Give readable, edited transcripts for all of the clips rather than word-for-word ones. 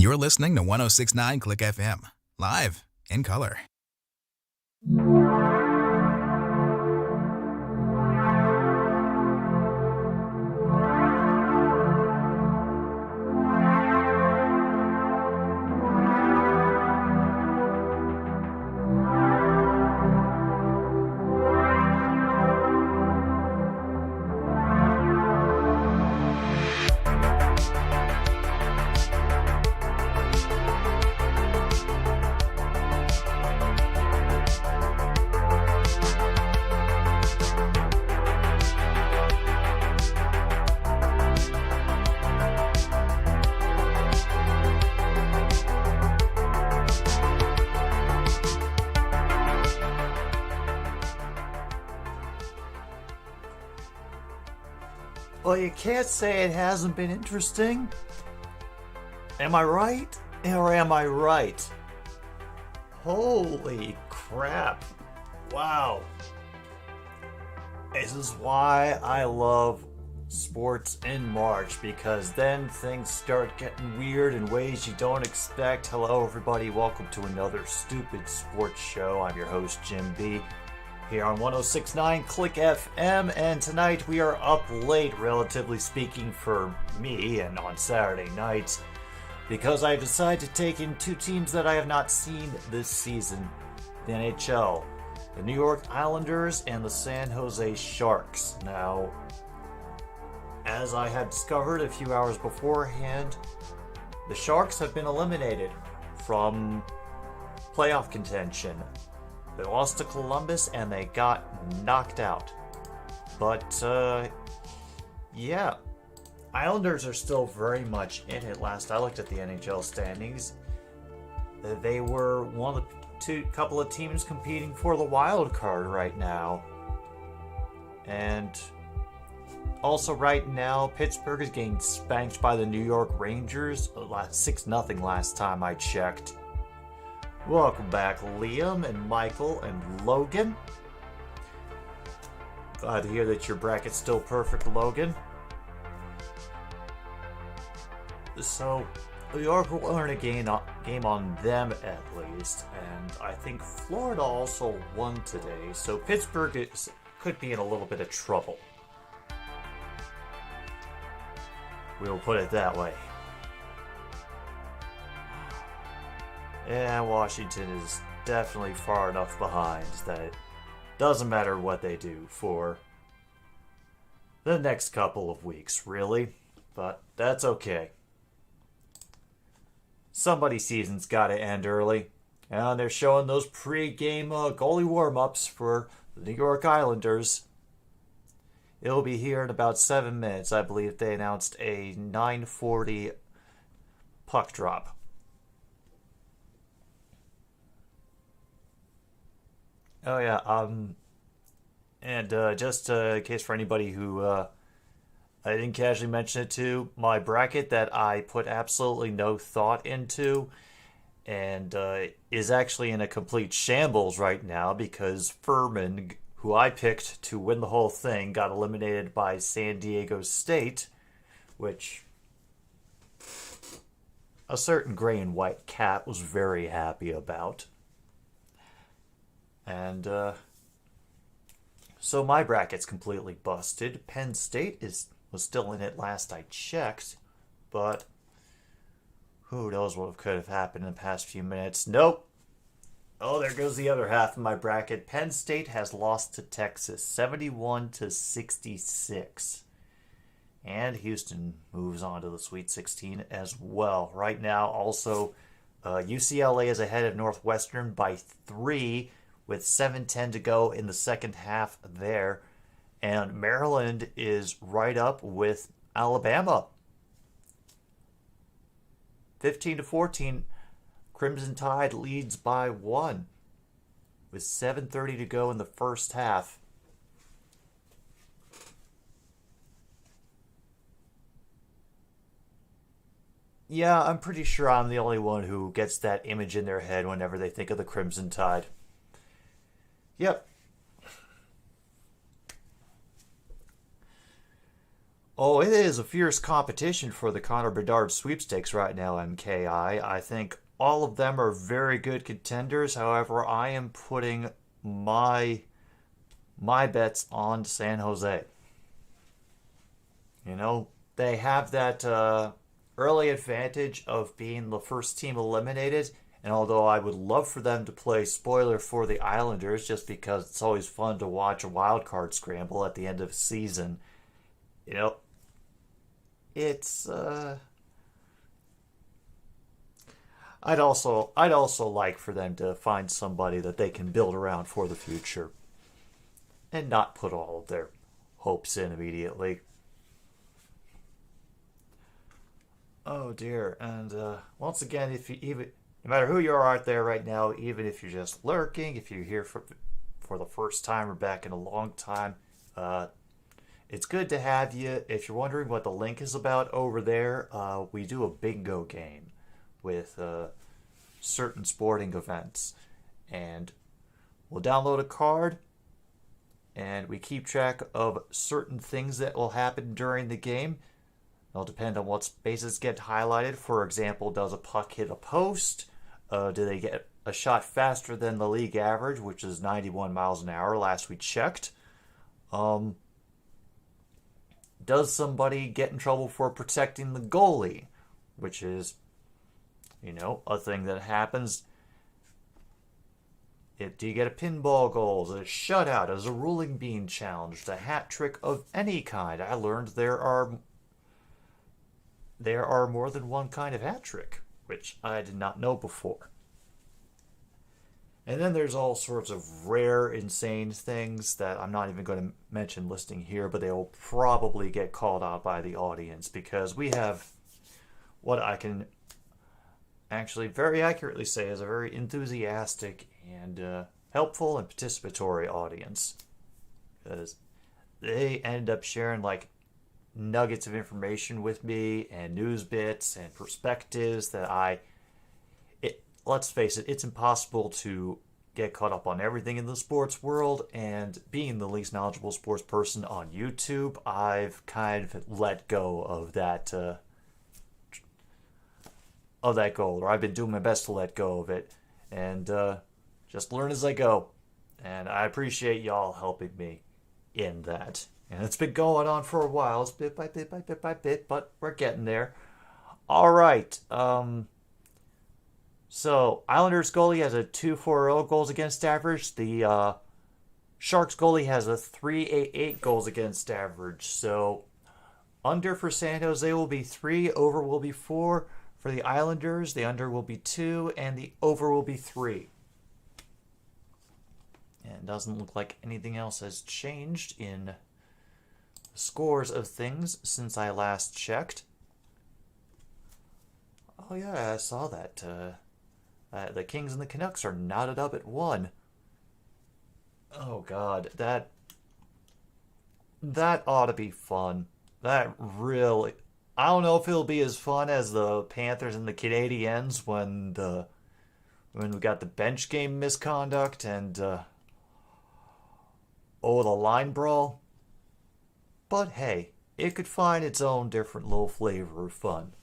You're listening to 106.9 Click FM, live in color. Well, you can't say it hasn't been interesting. Am I right? Or am I right? Holy crap. Wow. This is why I love sports in March, because then things start getting weird in ways you don't expect. Hello, everybody. Welcome to another stupid sports show. I'm your host, Jim B. Here on 106.9 Click FM, and tonight we are up late, relatively speaking, for me, and on Saturday nights, because I decided to take in two teams that I have not seen this season, the NHL, the New York Islanders and the San Jose Sharks. Now, as I had discovered a few hours beforehand, the Sharks have been eliminated from playoff contention. They lost to Columbus and they got knocked out. But, yeah. Islanders are still very much in it. Last I looked at the NHL standings, they were one of the couple of teams competing for the wild card right now. And also right now, Pittsburgh is getting spanked by the New York Rangers. 6-0 last time I checked. Welcome back, Liam and Michael and Logan. Glad to hear that your bracket's still perfect, Logan. So, New York will earn a game on them at least, and I think Florida also won today, so Pittsburgh could be in a little bit of trouble. We'll put it that way. Yeah, Washington is definitely far enough behind that it doesn't matter what they do for the next couple of weeks, really. But that's okay. Somebody's season's got to end early. And they're showing those pre-game goalie warm-ups for the New York Islanders. It'll be here in about 7 minutes. I believe they announced a 9:40 puck drop. Oh yeah, and just in case for anybody who I didn't casually mention it to, my bracket that I put absolutely no thought into, and is actually in a complete shambles right now because Furman, who I picked to win the whole thing, got eliminated by San Diego State, which a certain gray and white cat was very happy about. And, so my bracket's completely busted. Penn State was still in it last I checked, but who knows what could have happened in the past few minutes. Nope. Oh, there goes the other half of my bracket. Penn State has lost to Texas, 71-66. And Houston moves on to the Sweet 16 as well. Right now, also, UCLA is ahead of Northwestern by 3, with 7:10 to go in the second half there. And Maryland is right up with Alabama. 15-14, Crimson Tide leads by 1 with 7:30 to go in the first half. Yeah, I'm pretty sure I'm the only one who gets that image in their head whenever they think of the Crimson Tide. Yep. Oh, it is a fierce competition for the Connor Bedard sweepstakes right now, MKI. I think all of them are very good contenders. However, I am putting my bets on San Jose. You know, they have that early advantage of being the first team eliminated. And although I would love for them to play spoiler for the Islanders, just because it's always fun to watch a wild card scramble at the end of the season, you know, it's I'd also like for them to find somebody that they can build around for the future, and not put all of their hopes in immediately. Oh dear. And once again, if you even no matter who you are out there right now, even if you're just lurking, if you're here for the first time or back in a long time, uh, it's good to have you. If you're wondering what the link is about over there, we do a bingo game with certain sporting events, and we'll download a card, and we keep track of certain things that will happen during the game. It'll depend on what spaces get highlighted. For example, does a puck hit a post? Do they get a shot faster than the league average, which is 91 miles an hour last we checked? Um, does somebody get in trouble for protecting the goalie? Which is, a thing that happens. Do you get a pinball goal? Is it a shutout? Is a ruling being challenged? A hat trick of any kind? I learned there are more than one kind of hat trick, which I did not know before. And then there's all sorts of rare, insane things that I'm not even going to mention listing here, but they will probably get called out by the audience, because we have what I can actually very accurately say is a very enthusiastic and helpful and participatory audience. Because they end up sharing like nuggets of information with me and news bits and perspectives that let's face it, it's impossible to get caught up on everything in the sports world, and being the least knowledgeable sports person on YouTube, I've kind of let go of that goal, or I've been doing my best to let go of it, and just learn as I go. And I appreciate y'all helping me in that. And it's been going on for a while. It's bit by bit by bit by bit, but we're getting there. All right. So Islanders goalie has a 2.40 goals against average. The Sharks goalie has a 3.88 goals against average. So under for San Jose will be 3, over will be 4. For the Islanders, the under will be 2, and the over will be 3. And it doesn't look like anything else has changed in the scores of things since I last checked. Oh yeah, I saw that. The Kings and the Canucks are knotted up at 1. Oh god, that ought to be fun. That really... I don't know if it'll be as fun as the Panthers and the Canadiens when we got the bench game misconduct and the line brawl. But hey, it could find its own different little flavor of fun.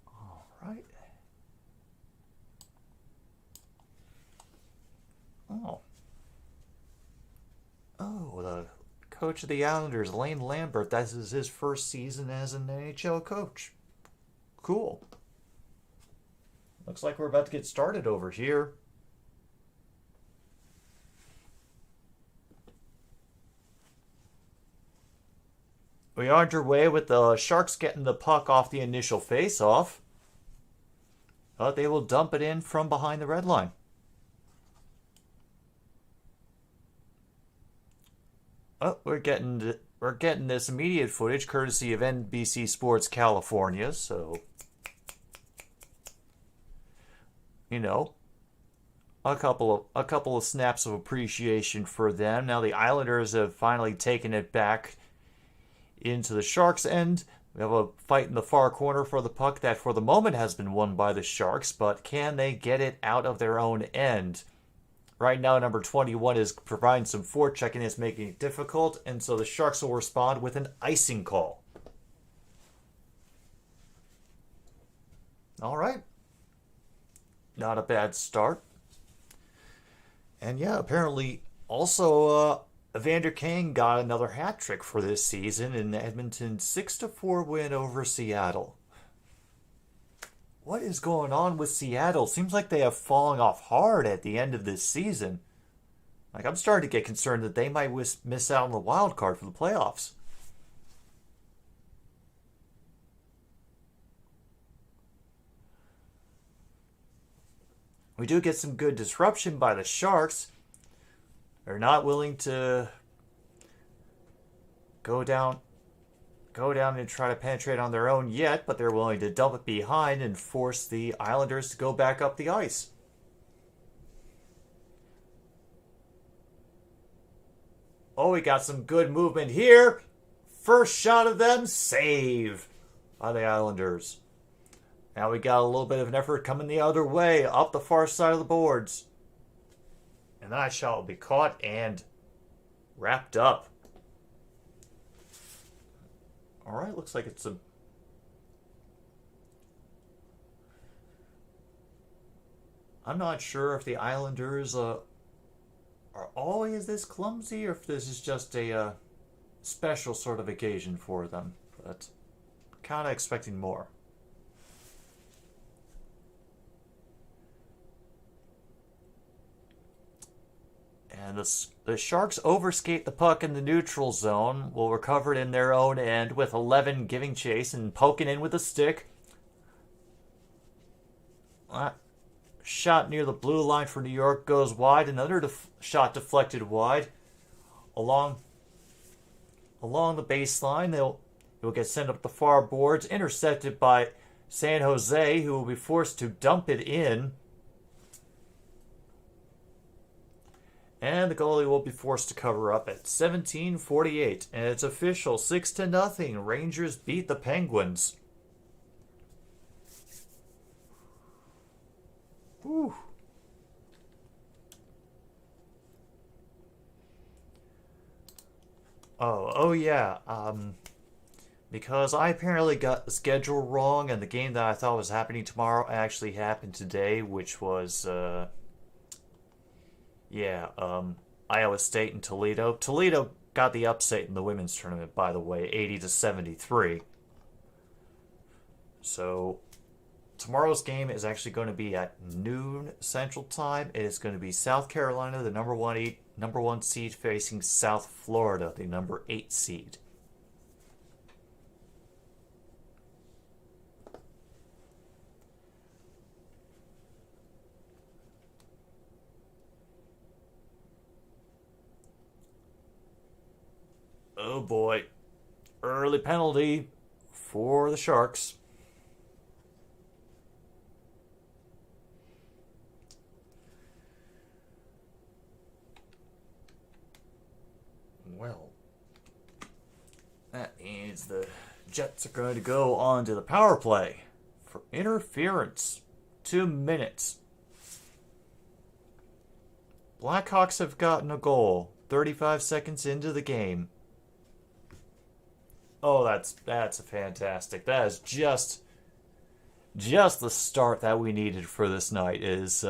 All right. The coach of the Islanders, Lane Lambert, this is his first season as an NHL coach. Cool. Looks like we're about to get started over here. We are underway with the Sharks getting the puck off the initial face-off. But they will dump it in from behind the red line. Oh, we're getting this immediate footage courtesy of NBC Sports California, so a couple of snaps of appreciation for them. Now the Islanders have finally taken it back into the Sharks' end. We have a fight in the far corner for the puck that for the moment has been won by the Sharks, but can they get it out of their own end? Right now, number 21 is providing some forechecking, it's making it difficult, and so the Sharks will respond with an icing call. All right. Not a bad start. And yeah, apparently also Evander Kane got another hat trick for this season in Edmonton's 6-4 win over Seattle. What is going on with Seattle? Seems like they have fallen off hard at the end of this season. Like, I'm starting to get concerned that they might miss out on the wild card for the playoffs. We do get some good disruption by the Sharks. They're not willing to go down and try to penetrate on their own yet, but they're willing to dump it behind and force the Islanders to go back up the ice. Oh, we got some good movement here. First shot of them, save by the Islanders. Now we got a little bit of an effort coming the other way, up the far side of the boards. And that shot will be caught and wrapped up. Alright, looks like it's a... I'm not sure if the Islanders are always this clumsy or if this is just a special sort of occasion for them. But kind of expecting more. And the Sharks overskate the puck in the neutral zone, will recover it in their own end with 11 giving chase and poking in with a stick. Shot near the blue line for New York goes wide. Another shot deflected wide along the baseline. They'll get sent up the far boards, intercepted by San Jose, who will be forced to dump it in. And the goalie will be forced to cover up at 17:48. And it's official, 6-0. Rangers beat the Penguins. Whew. Oh yeah. Because I apparently got the schedule wrong, and the game that I thought was happening tomorrow actually happened today, which was Iowa State and Toledo. Toledo got the upset in the women's tournament, by the way, 80-73. So tomorrow's game is actually going to be at noon Central Time. It is going to be South Carolina, the number one seed, facing South Florida, the number 8 seed. Oh boy. Early penalty for the Sharks. Well, that means the Jets are going to go on to the power play for interference. 2 minutes. Blackhawks have gotten a goal 35 seconds into the game. Oh, that's fantastic. That is just the start that we needed for this night. Is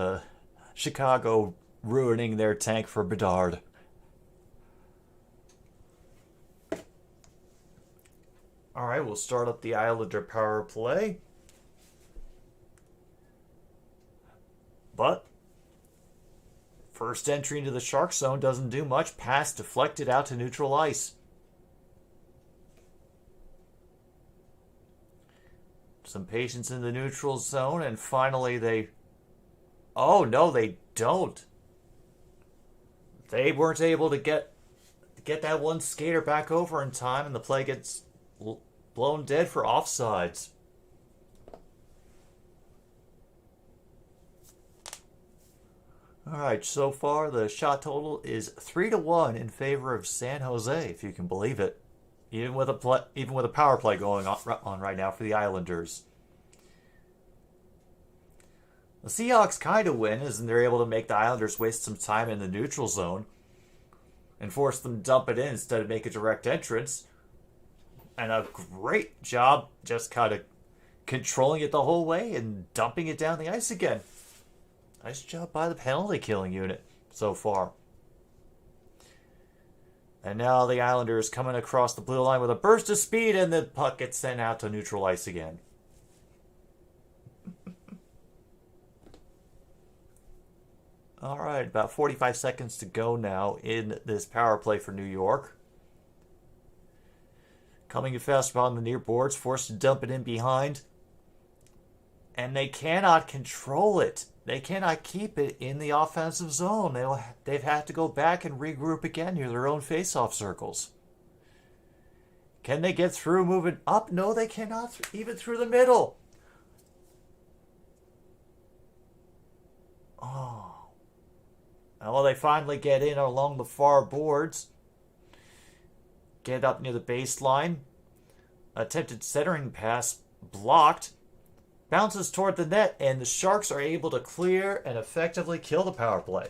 Chicago ruining their tank for Bedard. All right, we'll start up the Islander power play. But first entry into the Shark zone doesn't do much. Pass deflected out to neutral ice. Some patience in the neutral zone, and finally they... Oh, no, they don't. They weren't able to get that one skater back over in time, and the play gets blown dead for offsides. Alright, so far the shot total is 3-1 in favor of San Jose, if you can believe it. even with a power play going on right now for the Islanders. The Seahawks kind of win as they're able to make the Islanders waste some time in the neutral zone and force them to dump it in instead of make a direct entrance. And a great job just kind of controlling it the whole way and dumping it down the ice again. Nice job by the penalty killing unit so far. And now the Islanders coming across the blue line with a burst of speed, and the puck gets sent out to neutral ice again. All right, about 45 seconds to go now in this power play for New York. Coming in fast on the near boards, forced to dump it in behind. And they cannot control it. They cannot keep it in the offensive zone. They've had to go back and regroup again near their own face-off circles. Can they get through moving up? No, they cannot, even through the middle. Oh. Well, they finally get in along the far boards. Get up near the baseline. Attempted centering pass blocked. Bounces toward the net, and the Sharks are able to clear and effectively kill the power play.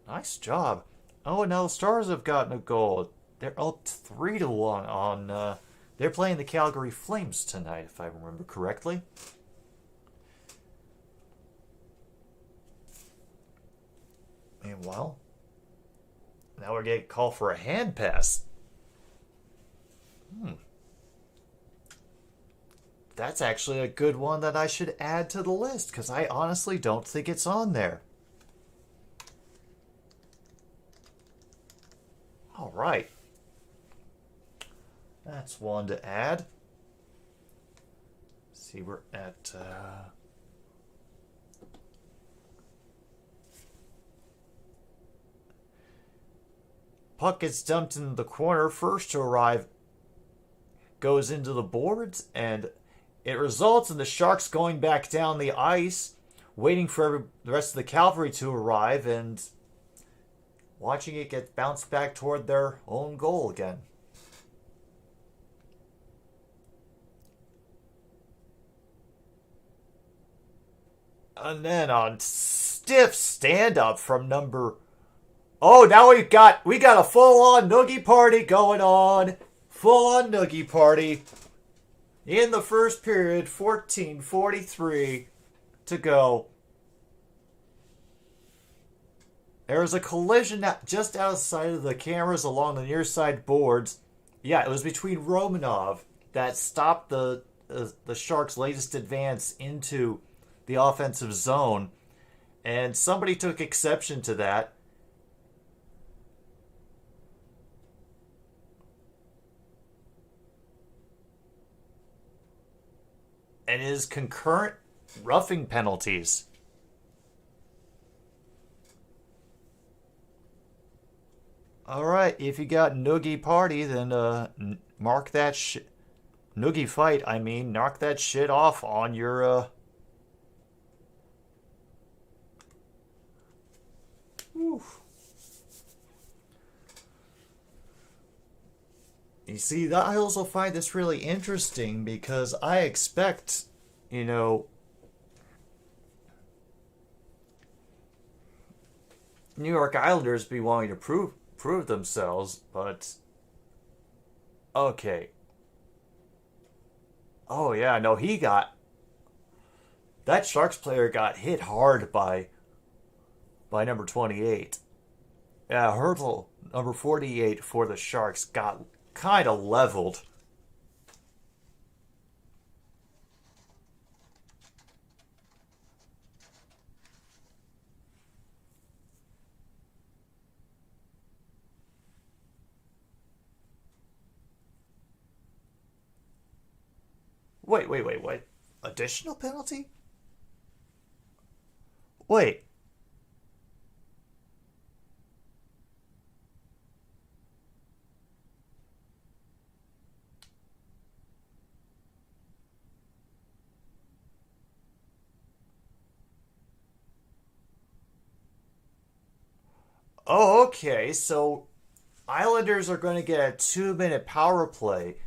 Nice job. Oh, and now the Stars have gotten a goal. They're up 3-1 on... they're playing the Calgary Flames tonight, if I remember correctly. Meanwhile, now we're getting called for a hand pass. That's actually a good one that I should add to the list, because I honestly don't think it's on there. All right. That's one to add. Let's see, we're at... Puck gets dumped in the corner. First to arrive goes into the boards, and it results in the Sharks going back down the ice, waiting for the rest of the cavalry to arrive, and watching it get bounced back toward their own goal again. And then on stiff stand-up from number... Oh, now we got a full-on noogie party going on. Full-on noogie party. In the first period, 14:43 to go. There was a collision just outside of the cameras along the near side boards. Yeah, it was between Romanov that stopped the Sharks' latest advance into the offensive zone. And somebody took exception to that. And is concurrent roughing penalties. All right, if you got noogie party, then mark that noogie fight. I mean, knock that shit off on your Oof. You see, I also find this really interesting because I expect, New York Islanders be wanting to prove themselves, but okay. Oh yeah, no, that Sharks player got hit hard by number 28. Yeah, Hurdle, number 48 for the Sharks, got kind of leveled. Wait. Additional penalty? Wait. Oh, okay. So Islanders are going to get a 2-minute power play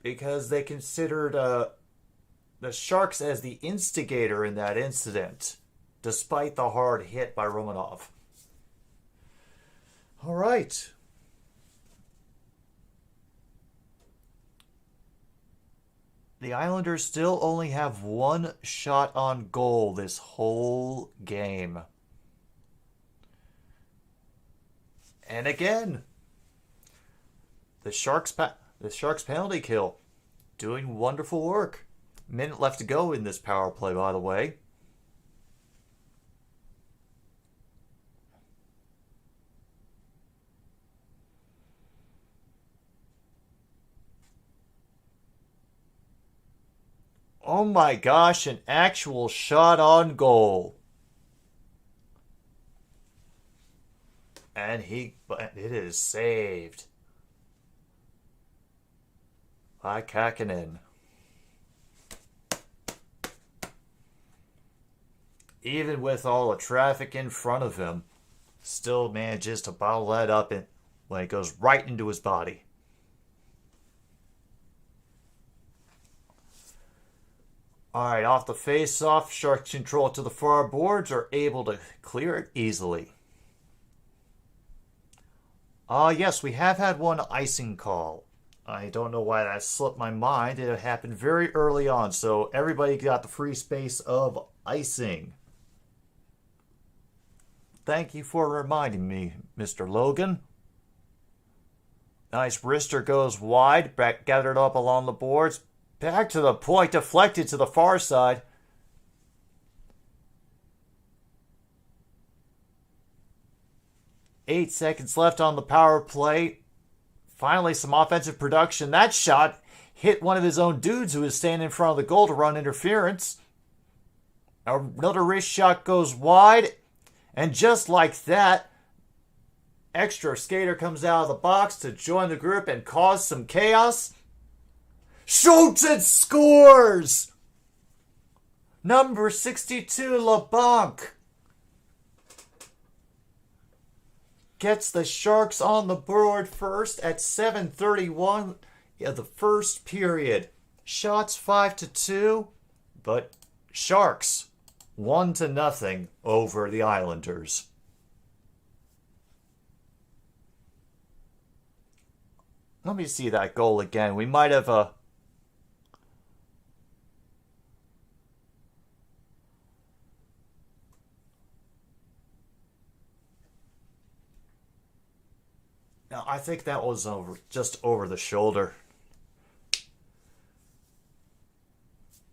because they considered the Sharks as the instigator in that incident, despite the hard hit by Romanov. All right. The Islanders still only have one shot on goal this whole game. And again, the Sharks penalty kill doing wonderful work. Minute left to go in this power play, by the way. Oh my gosh, an actual shot on goal. And it is saved by Kakinen. Even with all the traffic in front of him, still manages to bottle that up when it goes right into his body. Alright, off the face-off, Sharks control it to the far boards, are able to clear it easily. Yes, we have had one icing call. I don't know why that slipped my mind. It happened very early on, so everybody got the free space of icing. Thank you for reminding me, Mr. Logan. Nice wrister goes wide, gathered up along the boards. Back to the point, deflected to the far side. Eight seconds left on the power play. Finally, some offensive production. That shot hit one of his own dudes who was standing in front of the goal to run interference. Another wrist shot goes wide. And just like that, extra skater comes out of the box to join the group and cause some chaos. Shoots and scores! Number 62, LeBlanc gets the Sharks on the board first at 7:31 of the first period. Shots 5-2, but Sharks 1-0 over the Islanders. Let me see that goal again. We might have Now, I think that was just over the shoulder.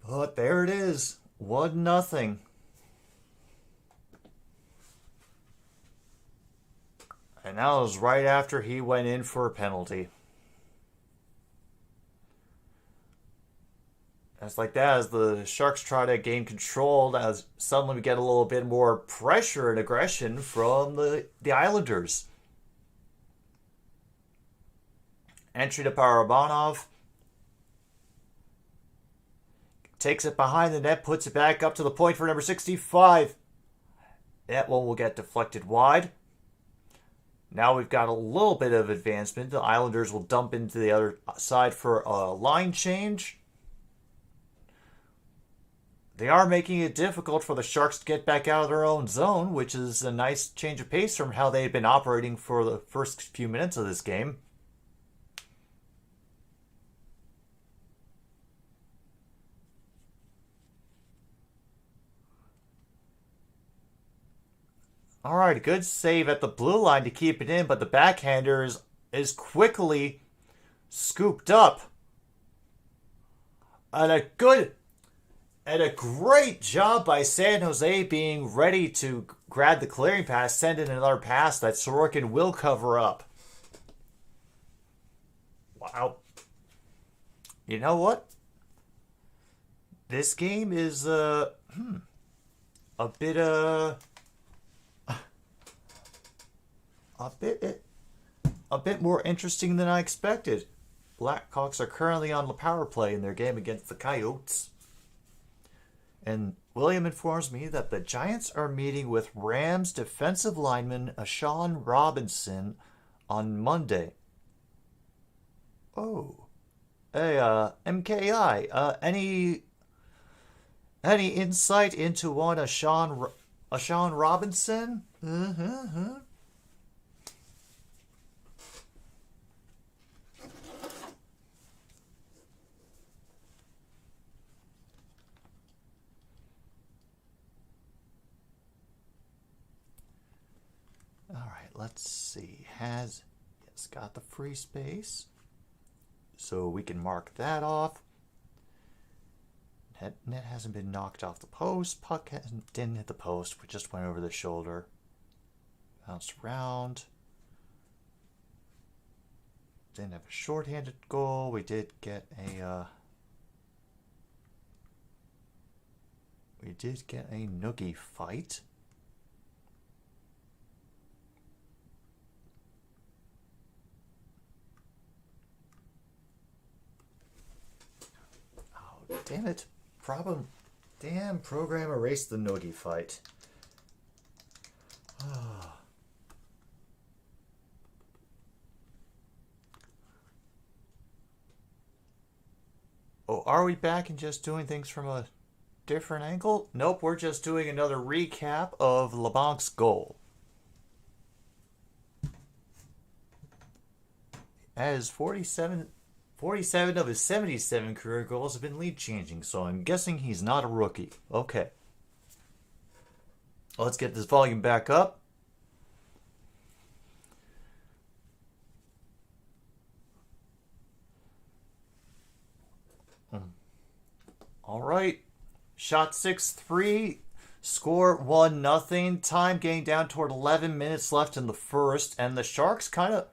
But there it is. 1-0. And that was right after he went in for a penalty. It's like that as the Sharks try to gain control, as suddenly we get a little bit more pressure and aggression from the Islanders. Entry to Parabanov. Takes it behind the net, puts it back up to the point for number 65. That one will get deflected wide. Now we've got a little bit of advancement. The Islanders will dump into the other side for a line change. They are making it difficult for the Sharks to get back out of their own zone, which is a nice change of pace from how they've been operating for the first few minutes of this game. Alright, good save at the blue line to keep it in, but the backhander is quickly scooped up. And a great job by San Jose being ready to grab the clearing pass, send in another pass that Sorokin will cover up. Wow. You know what? This game is a bit more interesting than I expected. Blackhawks are currently on the power play in their game against the Coyotes. And William informs me that the Giants are meeting with Rams defensive lineman Ashawn Robinson on Monday. Oh. Hey, MKI, any insight into one Ashawn Robinson? Alright, let's see. Yes, got the free space. So we can mark that off. Net hasn't been knocked off the post. Puck didn't hit the post. We just went over the shoulder. Bounced around. Didn't have a shorthanded goal. We did get a noogie fight. Oh, damn it. Damn, program erased the noogie fight. Oh, are we back and just doing things from a different angle? Nope, we're just doing another recap of LeBlanc's goal. As 47 of his 77 career goals have been lead changing, so I'm guessing he's not a rookie. Okay. Let's get this volume back up. All right. Shot 6-3. Score 1-0. Time getting down toward 11 minutes left in the first. And the Sharks kind of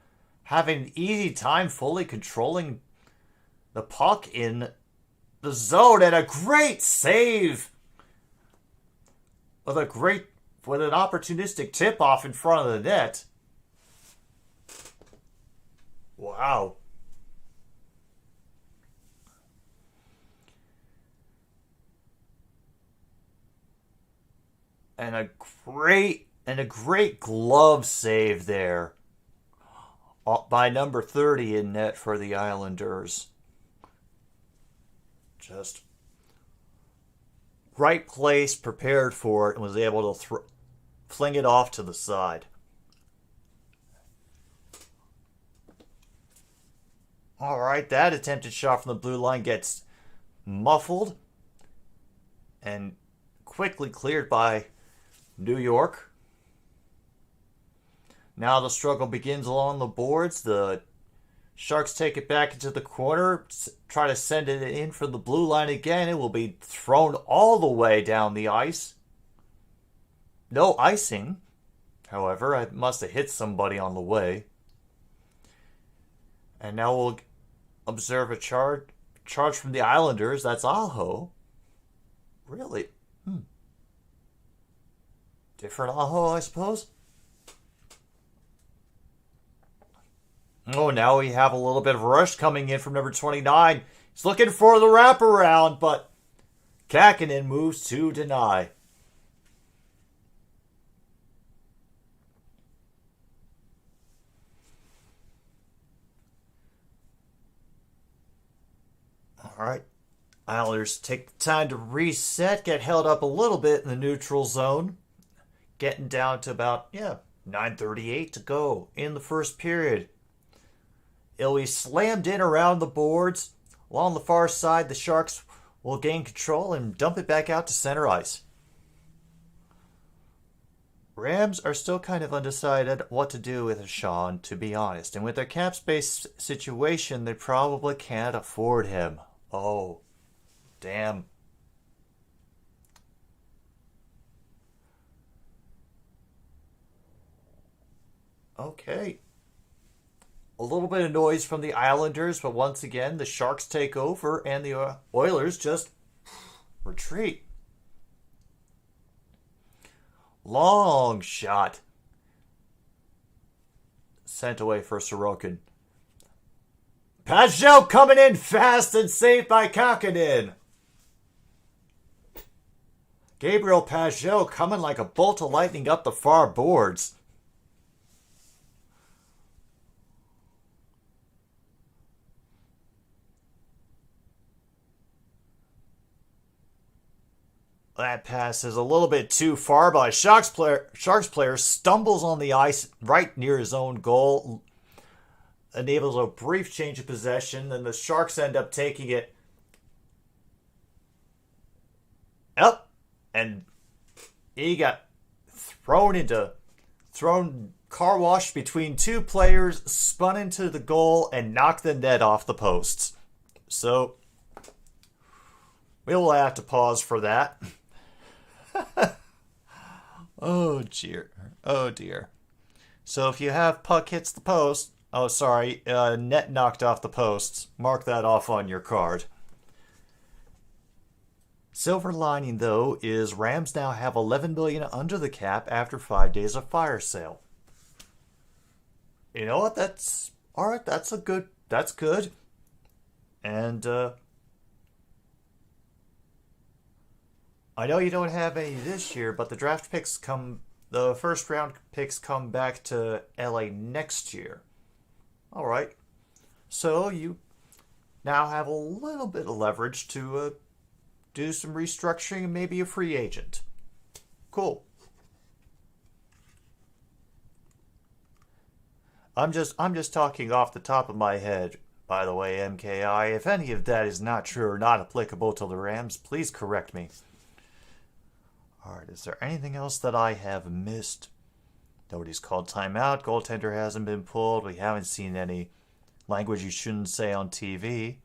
having an easy time fully controlling the puck in the zone. And a great save. With an opportunistic tip-off in front of the net. Wow. And a great glove save there by number 30 in net for the Islanders. Just right place, prepared for it, and was able to fling it off to the side. All right, that attempted shot from the blue line gets muffled and quickly cleared by New York. Now the struggle begins along the boards. The Sharks take it back into the corner, try to send it in for the blue line again. It will be thrown all the way down the ice. No icing, however. I must have hit somebody on the way. And now we'll observe a charge from the Islanders. That's Aho. Really? Different Aho, I suppose. Oh, now we have a little bit of a rush coming in from number 29. He's looking for the wraparound, but Kakinen moves to deny. All right. Islanders take the time to reset, get held up a little bit in the neutral zone. Getting down to about, 9:38 to go in the first period. It'll be slammed in around the boards. Along the far side, the Sharks will gain control and dump it back out to center ice. Rams are still kind of undecided what to do with Ashawn, to be honest. And with their cap space situation, they probably can't afford him. Oh, damn. Okay. A little bit of noise from the Islanders, but once again, the Sharks take over and the Oilers just retreat. Long shot. Sent away for Sorokin. Pajot coming in fast and saved by Kakinen. Gabriel Pajot coming like a bolt of lightning up the far boards. That pass is a little bit too far, but a Sharks player stumbles on the ice right near his own goal, enables a brief change of possession, and the Sharks end up taking it up, and he got thrown car wash between two players, spun into the goal, and knocked the net off the posts. So we'll have to pause for that. Oh dear. Oh dear. So if you have puck hits the post, net knocked off the posts, mark that off on your card. Silver lining, though, is Rams now have $11 million under the cap after 5 days of fire sale. You know what? That's all right. That's good. And I know you don't have any this year, but the the first round picks come back to LA next year. All right. So you now have a little bit of leverage to do some restructuring and maybe a free agent. Cool. I'm just talking off the top of my head, by the way, MKI. If any of that is not true or not applicable to the Rams, please correct me. Alright, is there anything else that I have missed? Nobody's called timeout. Goaltender hasn't been pulled. We haven't seen any language you shouldn't say on TV.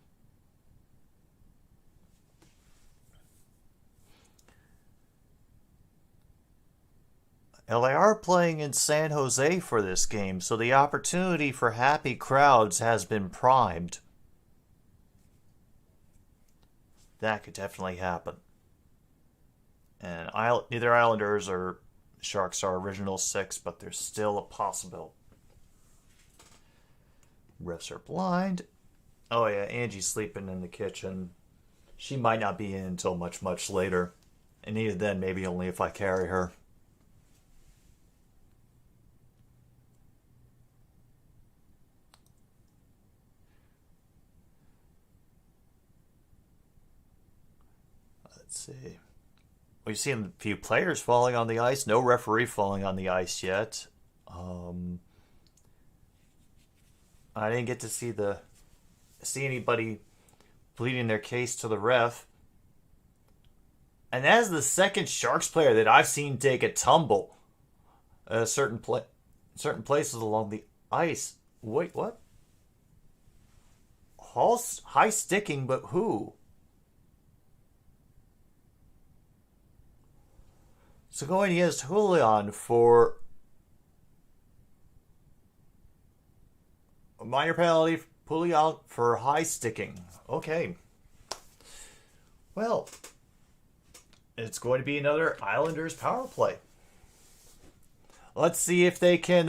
LA are playing in San Jose for this game, so the opportunity for happy crowds has been primed. That could definitely happen. And neither Islanders or Sharks are original six, but there's still a possibility. Refs are blind. Oh yeah, Angie's sleeping in the kitchen. She might not be in until much, much later. And even then, maybe only if I carry her. Let's see. We've seen a few players falling on the ice. No referee falling on the ice yet. I didn't get to see anybody pleading their case to the ref. And that is the second Sharks player that I've seen take a tumble at certain places along the ice. Wait, what? High sticking, but who? So going against Julian for a minor penalty, pulling out for high sticking. Okay. Well, it's going to be another Islanders power play. Let's see if they can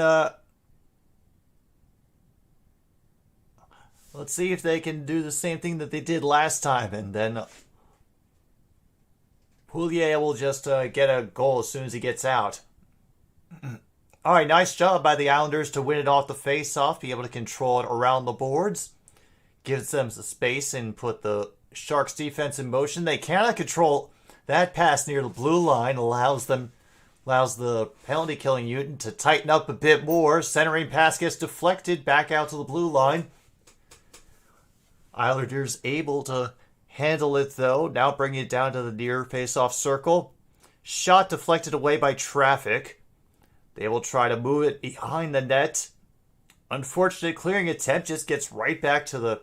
do the same thing that they did last time, and then Pouliot will just get a goal as soon as he gets out. All right, nice job by the Islanders to win it off the face-off, be able to control it around the boards. Gives them the space and put the Sharks defense in motion. They cannot control that pass near the blue line, allows the penalty-killing unit to tighten up a bit more. Centering pass gets deflected back out to the blue line. Islanders able to handle it, though. Now bringing it down to the near face-off circle. Shot deflected away by traffic. They will try to move it behind the net. Unfortunate clearing attempt just gets right back to the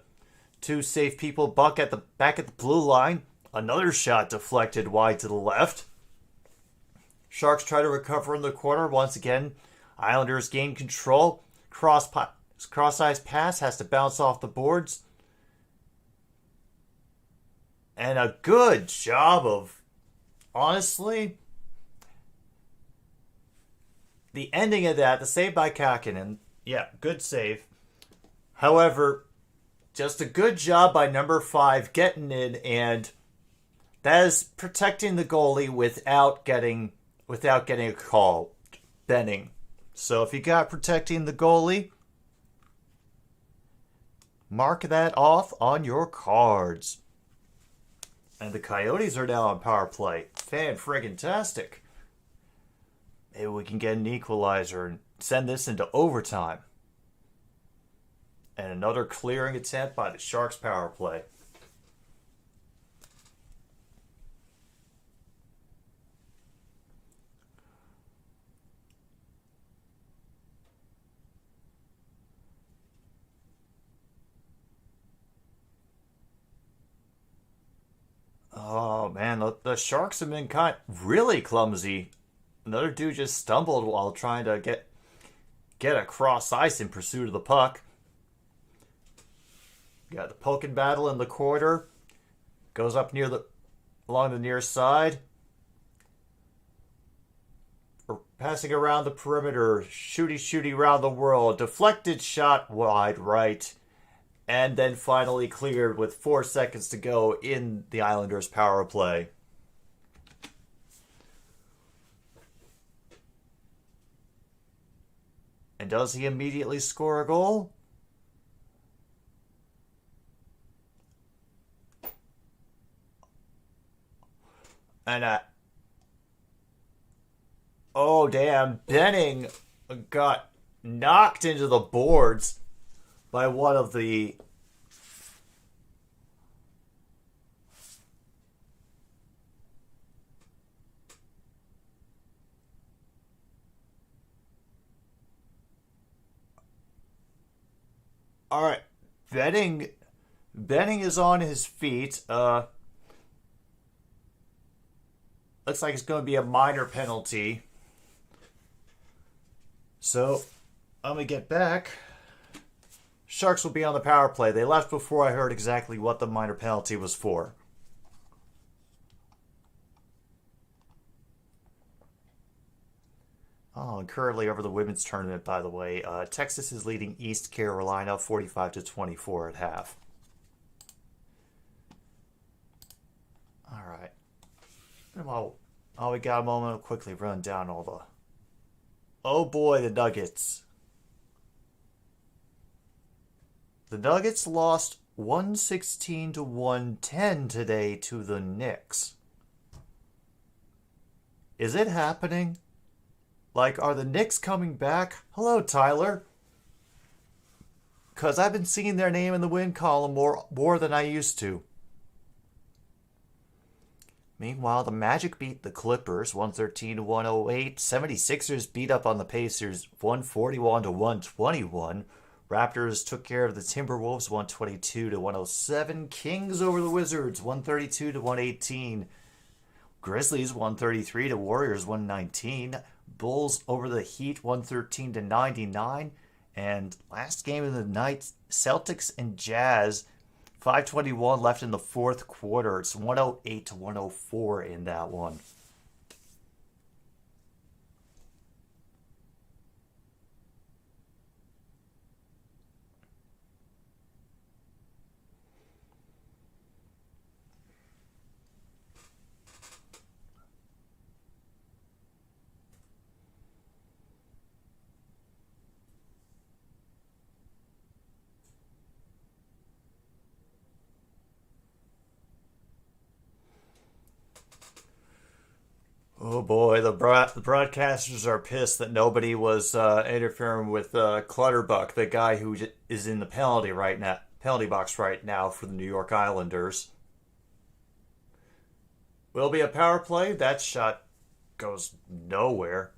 two safe people back at the blue line. Another shot deflected wide to the left. Sharks try to recover in the corner once again. Islanders gain control. Cross-ice pass has to bounce off the boards. And a good job of, honestly, the ending of that, the save by Kakinen. Yeah, good save. However, just a good job by number 5 getting in, and That is protecting the goalie without getting a call. Benning. So if you got protecting the goalie, mark that off on your cards. And the Coyotes are now on power play. Fan-friggin-tastic. Maybe we can get an equalizer and send this into overtime. And another clearing attempt by the Sharks power play. Oh man, the Sharks have been really clumsy. Another dude just stumbled while trying to get across ice in pursuit of the puck. Got the poking battle in the corner. Goes up along the near side. Passing around the perimeter. Shooty around the world. Deflected shot wide right. And then finally cleared with 4 seconds to go in the Islanders' power play. And does he immediately score a goal? And oh damn, Benning got knocked into the boards by one of the All right, Benning is on his feet. Looks like it's going to be a minor penalty. So, I'm going to get back. Sharks will be on the power play. They left before I heard exactly what the minor penalty was for. Oh, and currently over the women's tournament, by the way, Texas is leading East Carolina 45-24 at half. All right. While we got a moment, I'll quickly run down all the... Oh boy, the Nuggets. The Nuggets lost 116-110 today to the Knicks. Is it happening? Like, are the Knicks coming back? Hello, Tyler. Because I've been seeing their name in the win column more than I used to. Meanwhile, the Magic beat the Clippers 113-108. 76ers beat up on the Pacers 141-121. Raptors took care of the Timberwolves 122-107. Kings over the Wizards 132-118. Grizzlies 133 to Warriors 119. Bulls over the Heat 113-99. And last game of the night, Celtics and Jazz, 5:21 left in the fourth quarter. It's 108-104 in that one. Oh boy, the broadcasters are pissed that nobody was interfering with Clutterbuck, the guy who is in the penalty box right now for the New York Islanders. Will be a power play. That shot goes nowhere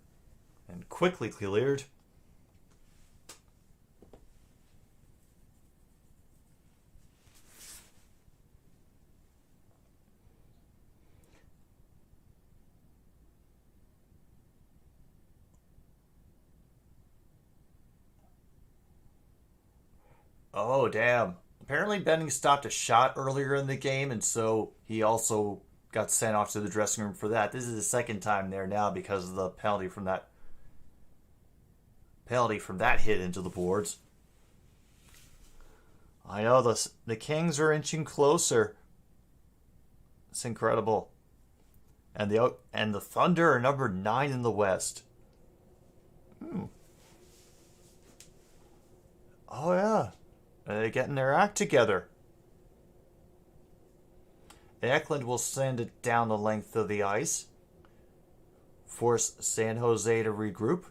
and quickly cleared. Oh, damn. Apparently Benning stopped a shot earlier in the game, and so he also got sent off to the dressing room for that. This is the second time there now because of the penalty from that hit into the boards. I know the Kings are inching closer. It's incredible. And the Thunder are number 9 in the West. Oh yeah, they're getting their act together. Eklund will send it down the length of the ice, force San Jose to regroup,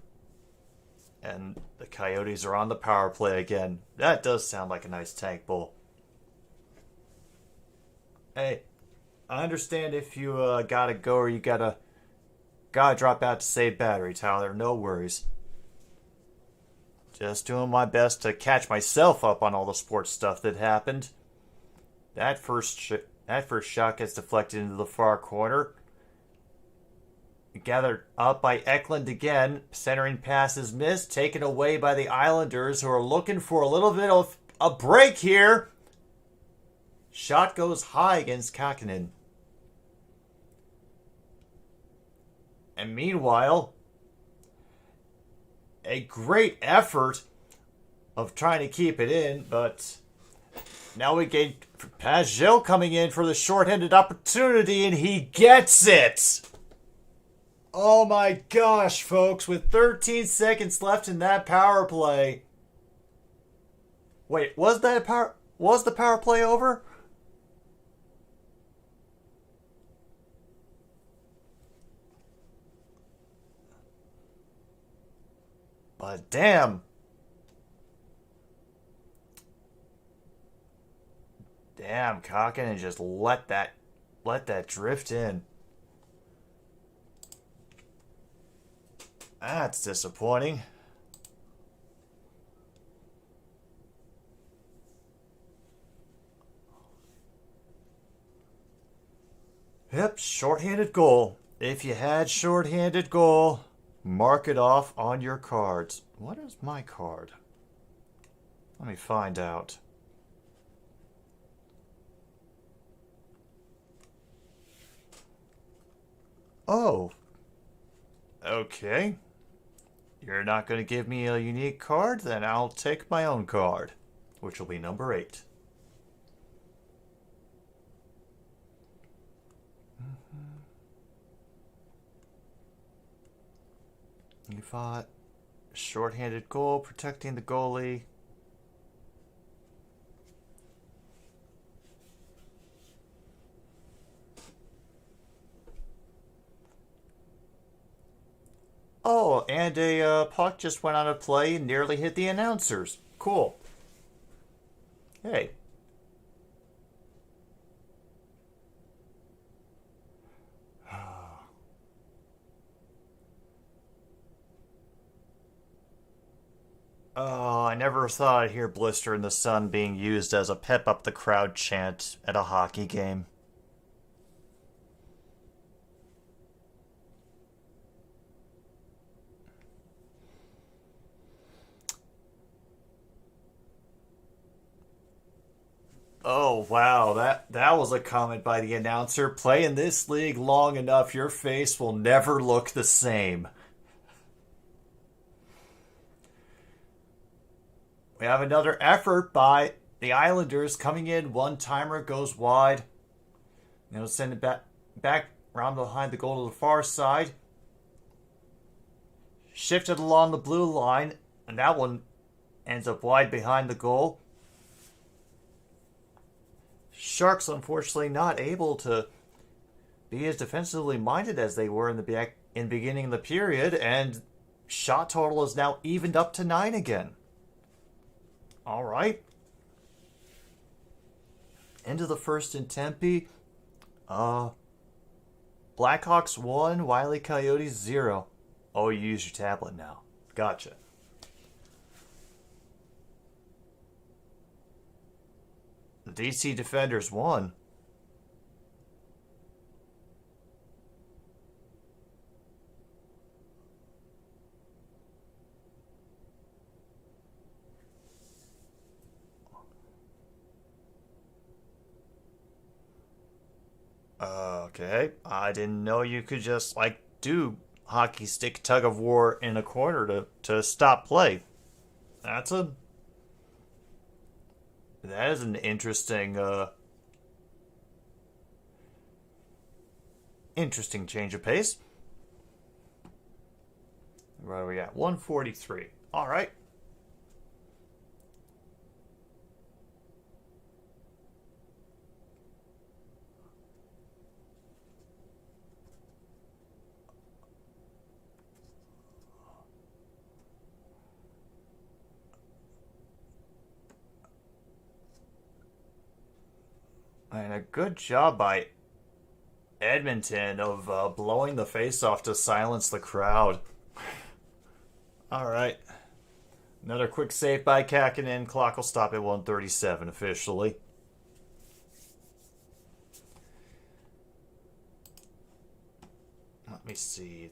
and the Coyotes are on the power play again. That does sound like a nice tank bull. Hey, I understand if you gotta go or you gotta drop out to save battery, Tyler. No worries. Just doing my best to catch myself up on all the sports stuff that happened. That first shot gets deflected into the far corner. Gathered up by Eklund again. Centering pass is missed. Taken away by the Islanders, who are looking for a little bit of a break here. Shot goes high against Kakinen. And meanwhile, a great effort of trying to keep it in, but now we get Pajot coming in for the shorthanded opportunity, and he gets it! Oh my gosh, folks, with 13 seconds left in that power play. Wait, was the power play over? But damn. Damn, Kakinen just let that drift in. That's disappointing. Yep, shorthanded goal. If you had shorthanded goal, mark it off on your cards. What is my card? Let me find out. Oh. Okay. You're not going to give me a unique card? Then I'll take my own card, which will be number 8. You fought shorthanded goal, protecting the goalie. Oh, and a puck just went on a play and nearly hit the announcers. Cool. Hey. Oh, I never thought I'd hear Blister in the Sun being used as a pep up the crowd chant at a hockey game. Oh, wow, that was a comment by the announcer. Play in this league long enough, your face will never look the same. We have another effort by the Islanders coming in. One-timer goes wide. Now send it back around behind the goal to the far side. Shifted along the blue line, and that one ends up wide behind the goal. Sharks, unfortunately, not able to be as defensively minded as they were in the beginning of the period, and shot total is now evened up to 9 again. All right. End of the first in Tempe. Blackhawks 1, Wile Coyotes 0. Oh, you use your tablet now. Gotcha. The DC Defenders 1. Okay, I didn't know you could just, do hockey stick tug of war in a corner to stop play. That is an interesting, interesting change of pace. Where are we at? 143. All right. And a good job by Edmonton of blowing the face off to silence the crowd. All right. Another quick save by Kakinen. Clock will stop at 1:37 officially. Let me see.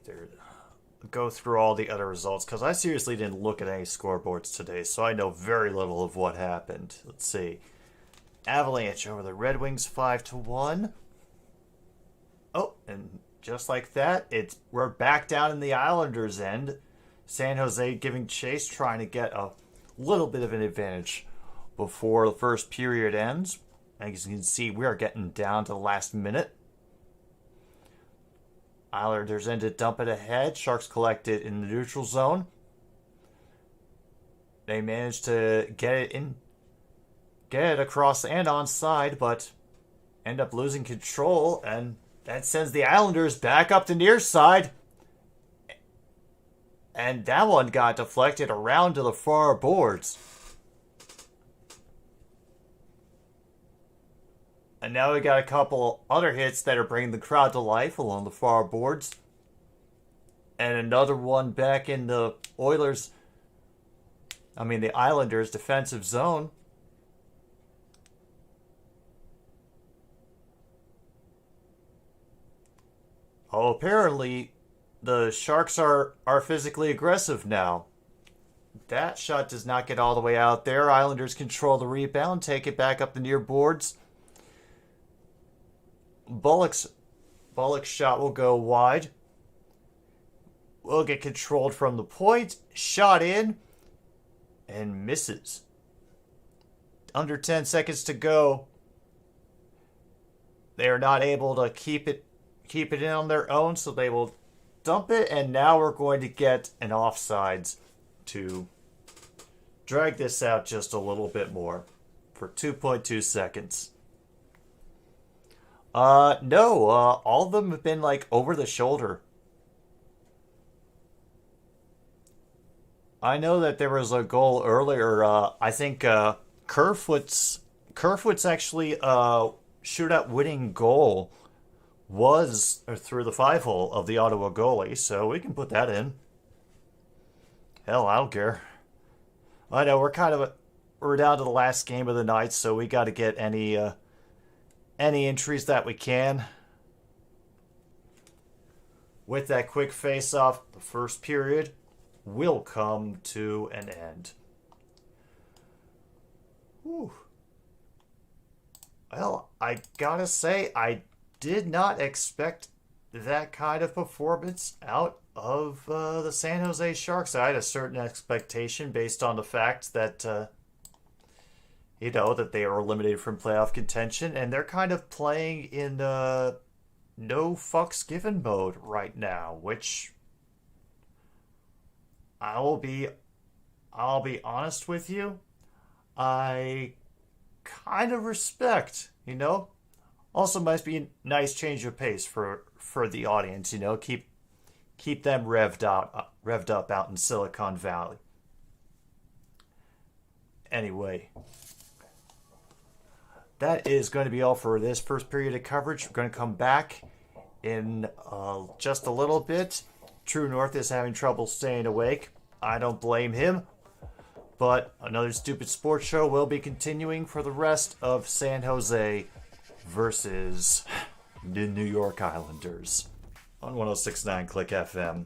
Go through all the other results because I seriously didn't look at any scoreboards today, so I know very little of what happened. Let's see. Avalanche over the Red Wings 5-1. Oh, and just like that, we're back down in the Islanders' end. San Jose giving chase, trying to get a little bit of an advantage before the first period ends. As you can see, we are getting down to the last minute. Islanders end to dump it ahead. Sharks collect it in the neutral zone. They managed to get it across and onside, but end up losing control, and that sends the Islanders back up the near side. And that one got deflected around to the far boards. And now we got a couple other hits that are bringing the crowd to life along the far boards. And another one back in the the Islanders' defensive zone. Oh, apparently the Sharks are physically aggressive now. That shot does not get all the way out there. Islanders control the rebound, take it back up the near boards. Bullock's shot will go wide. Will get controlled from the point. Shot in. And misses. Under 10 seconds to go. They are not able to keep it in on their own, so they will dump it, and now we're going to get an offsides to drag this out just a little bit more for 2.2 seconds. No, all of them have been like over the shoulder. I know that there was a goal earlier. I think Kerfoot's actually shootout winning goal was through the 5-hole of the Ottawa goalie, so we can put that in. Hell, I don't care. I know we're down to the last game of the night, so we got to get any entries that we can. With that quick face-off, the first period will come to an end. Whew. Well, I gotta say, I did not expect that kind of performance out of the San Jose Sharks. I had a certain expectation based on the fact that, that they were eliminated from playoff contention, and they're kind of playing in no fucks given mode right now, which I'll be honest with you, I kind of respect, Also must be a nice change of pace for the audience, keep them revved up out in Silicon Valley. Anyway, that is going to be all for this first period of coverage. We're going to come back in just a little bit. True North is having trouble staying awake. I don't blame him. But another stupid sports show will be continuing for the rest of San Jose versus the New York Islanders on 106.9 Click FM.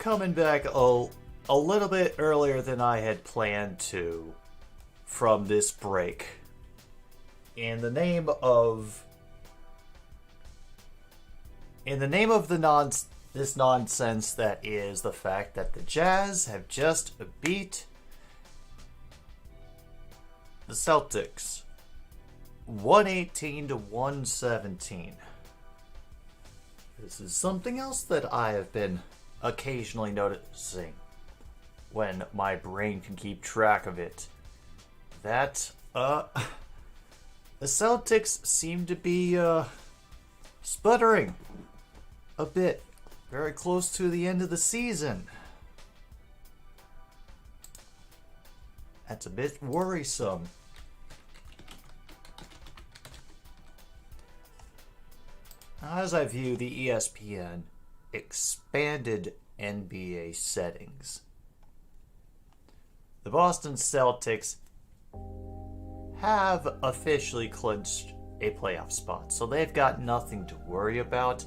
coming back a little bit earlier than I had planned to from this break. In the name of this nonsense that is the fact that the Jazz have just beat the Celtics 118 to 117. This is something else that I have been occasionally noticing when my brain can keep track of it. That, the Celtics seem to be, sputtering a bit. Very close to the end of the season. That's a bit worrisome. As I view the ESPN expanded NBA settings, the Boston Celtics have officially clinched a playoff spot, so they've got nothing to worry about.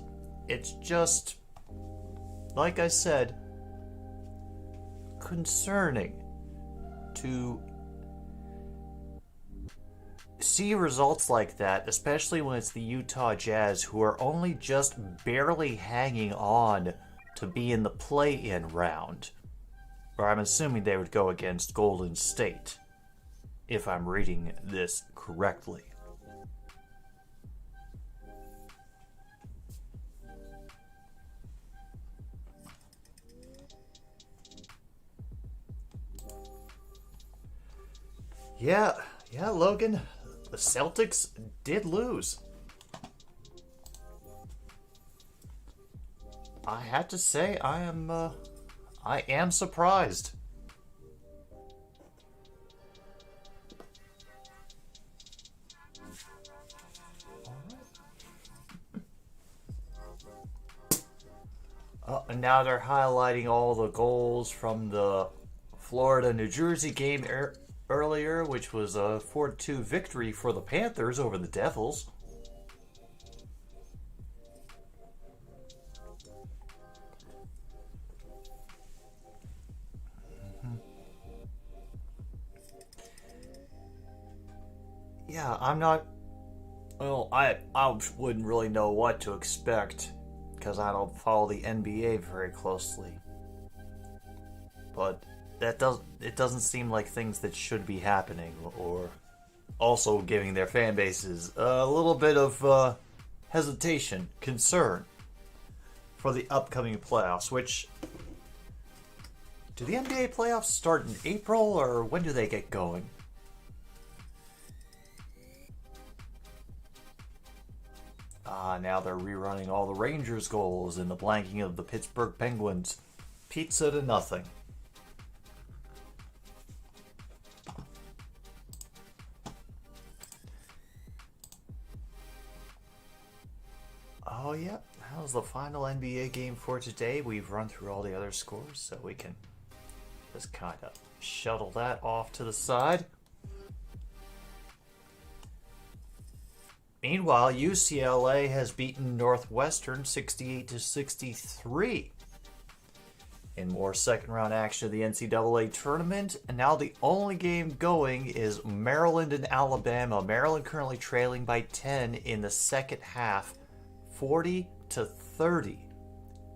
It's just, like I said, concerning to see results like that, especially when it's the Utah Jazz, who are only just barely hanging on to be in the play-in round. Or I'm assuming they would go against Golden State, if I'm reading this correctly. Yeah, Logan. The Celtics did lose. I have to say, I am surprised. And now they're highlighting all the goals from the Florida-New Jersey game earlier, which was a 4-2 victory for the Panthers over the Devils. Yeah, I'm not... Well, I wouldn't really know what to expect, because I don't follow the NBA very closely. But it doesn't seem like things that should be happening, or also giving their fan bases a little bit of hesitation, concern for the upcoming playoffs, which... Do the NBA playoffs start in April, or when do they get going? Now they're rerunning all the Rangers goals and the blanking of the Pittsburgh Penguins. Pizza to nothing. Oh, yeah. That was the final NBA game for today. We've run through all the other scores, so we can just kind of shuttle that off to the side. Meanwhile, UCLA has beaten Northwestern 68-63. In more second-round action of the NCAA tournament, and now the only game going is Maryland and Alabama. Maryland currently trailing by 10 in the second half, 40-30.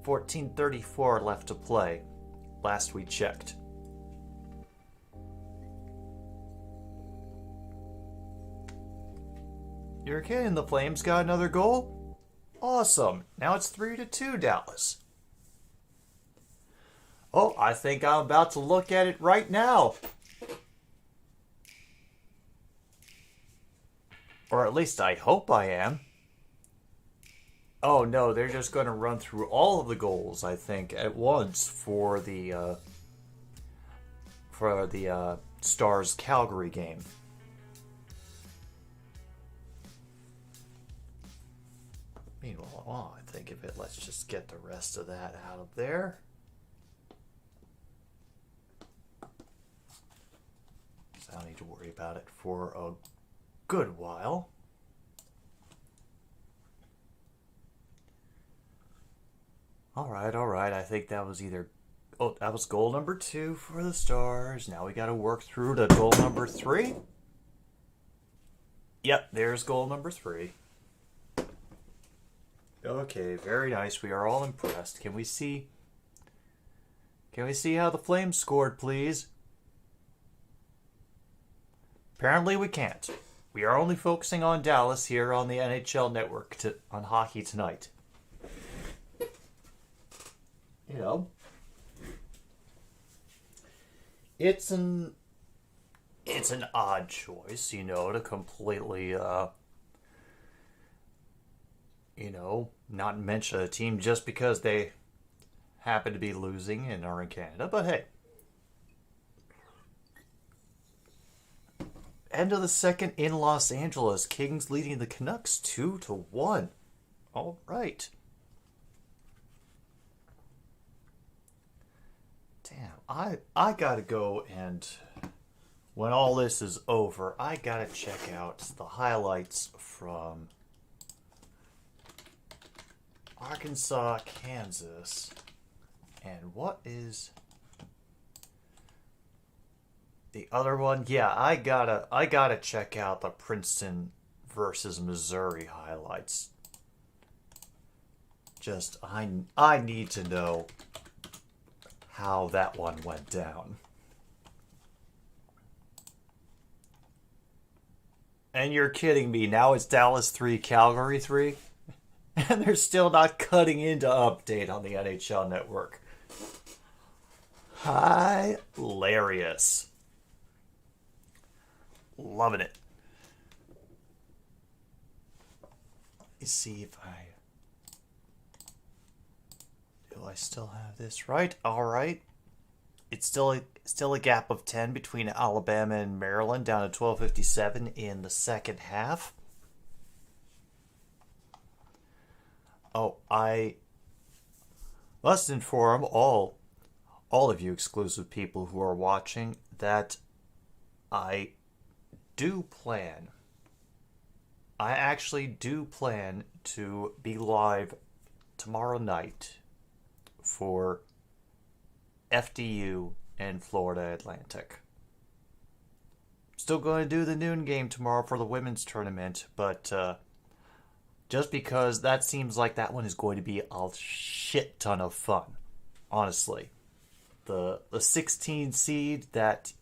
14:34 left to play, last we checked. You're kidding, the Flames got another goal? Awesome. Now it's 3-2 Dallas. Oh, I think I'm about to look at it right now. Or at least I hope I am. Oh no, they're just going to run through all of the goals, I think, at once for the Stars Calgary game. Meanwhile, while I think of it, let's just get the rest of that out of there. So I don't need to worry about it for a good while. Alright, I think that was either Oh, that was goal number 2 for the Stars. Now we got to work through to goal number 3. Yep, there's goal number 3. Okay, very nice. We are all impressed. Can we see how the Flames scored, please? Apparently we can't. We are only focusing on Dallas here on the NHL network on Hockey Tonight. You know, it's an odd choice, to completely not mention a team just because they happen to be losing and are in Canada. But hey, end of the second in Los Angeles. Kings leading the Canucks 2-1. All right. Damn, I gotta go, and when all this is over, I gotta check out the highlights from Arkansas, Kansas. And what is the other one? Yeah, I gotta check out the Princeton versus Missouri highlights. Just I need to know how that one went down. And you're kidding me. Now it's Dallas 3, Calgary 3? And they're still not cutting into update on the NHL network. Hilarious. Loving it. Let me see if do I still have this right? All right. It's still a gap of 10 between Alabama and Maryland, down to 12:57 in the second half. Oh, I must inform all of you exclusive people who are watching that I actually do plan to be live tomorrow night for FDU and Florida Atlantic. Still going to do the noon game tomorrow for the women's tournament, but just because that seems like that one is going to be a shit ton of fun. Honestly. The 16 seed that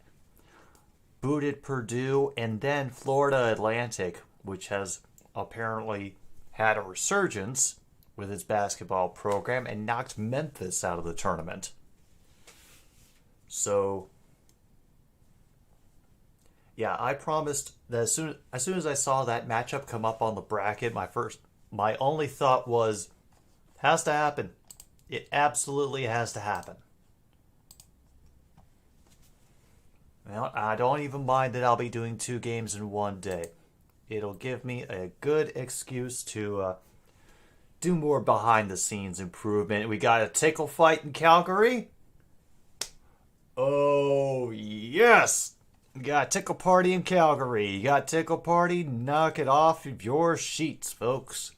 booted Purdue, and then Florida Atlantic, which has apparently had a resurgence with its basketball program and knocked Memphis out of the tournament. So, yeah, I promised that as soon as I saw that matchup come up on the bracket, my only thought was, has to happen. It absolutely has to happen. Well, I don't even mind that I'll be doing 2 games in one day. It'll give me a good excuse to do more behind-the-scenes improvement. We got a tickle fight in Calgary. Oh, yes! You got a tickle party in Calgary. You got a tickle party, knock it off of your sheets, folks.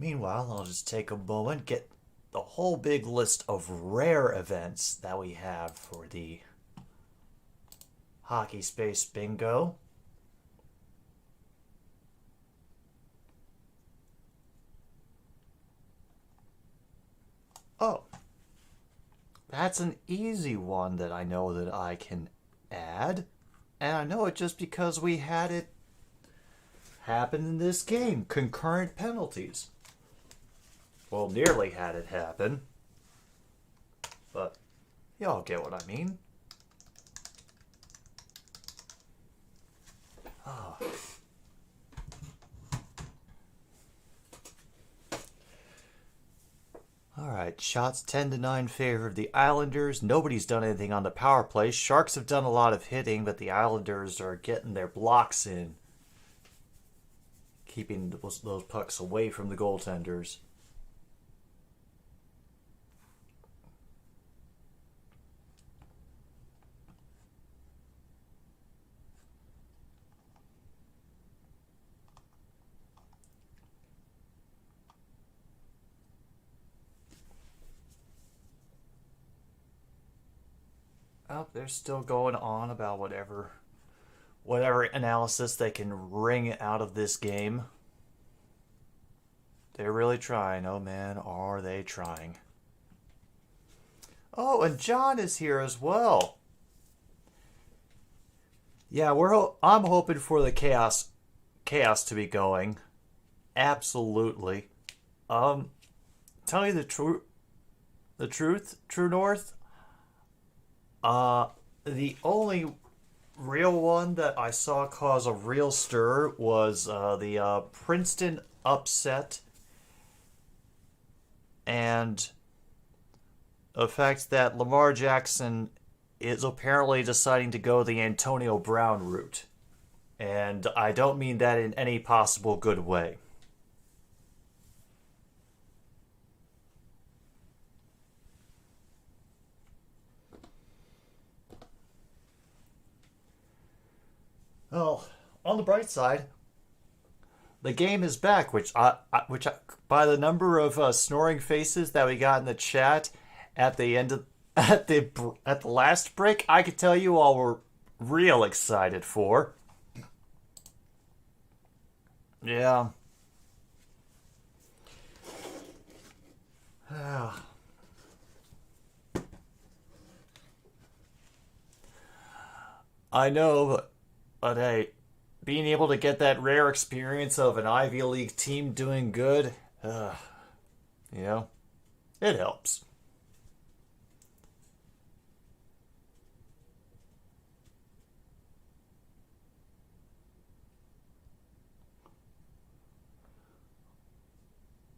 Meanwhile, I'll just take a moment, get the whole big list of rare events that we have for the Hockey Space Bingo. Oh, that's an easy one that I know that I can add. And I know it just because we had it happen in this game. Concurrent penalties. Well, nearly had it happen. But y'all get what I mean. Oh. Alright, shots 10-9 in favor of the Islanders. Nobody's done anything on the power play. Sharks have done a lot of hitting, but the Islanders are getting their blocks in. Keeping those pucks away from the goaltenders. Oh, they're still going on about whatever analysis they can wring out of this game. They're really trying. Oh man, are they trying? Oh, and John is here as well. Yeah, I'm hoping for the chaos to be going. Absolutely. Tell you the truth, True North. The only real one that I saw cause a real stir was the Princeton upset, and the fact that Lamar Jackson is apparently deciding to go the Antonio Brown route. And I don't mean that in any possible good way. Well, on the bright side, the game is back, by the number of snoring faces that we got in the chat at the end of at the last break, I could tell you all were real excited for. Yeah. I know, but hey, being able to get that rare experience of an Ivy League team doing good, you know, it helps.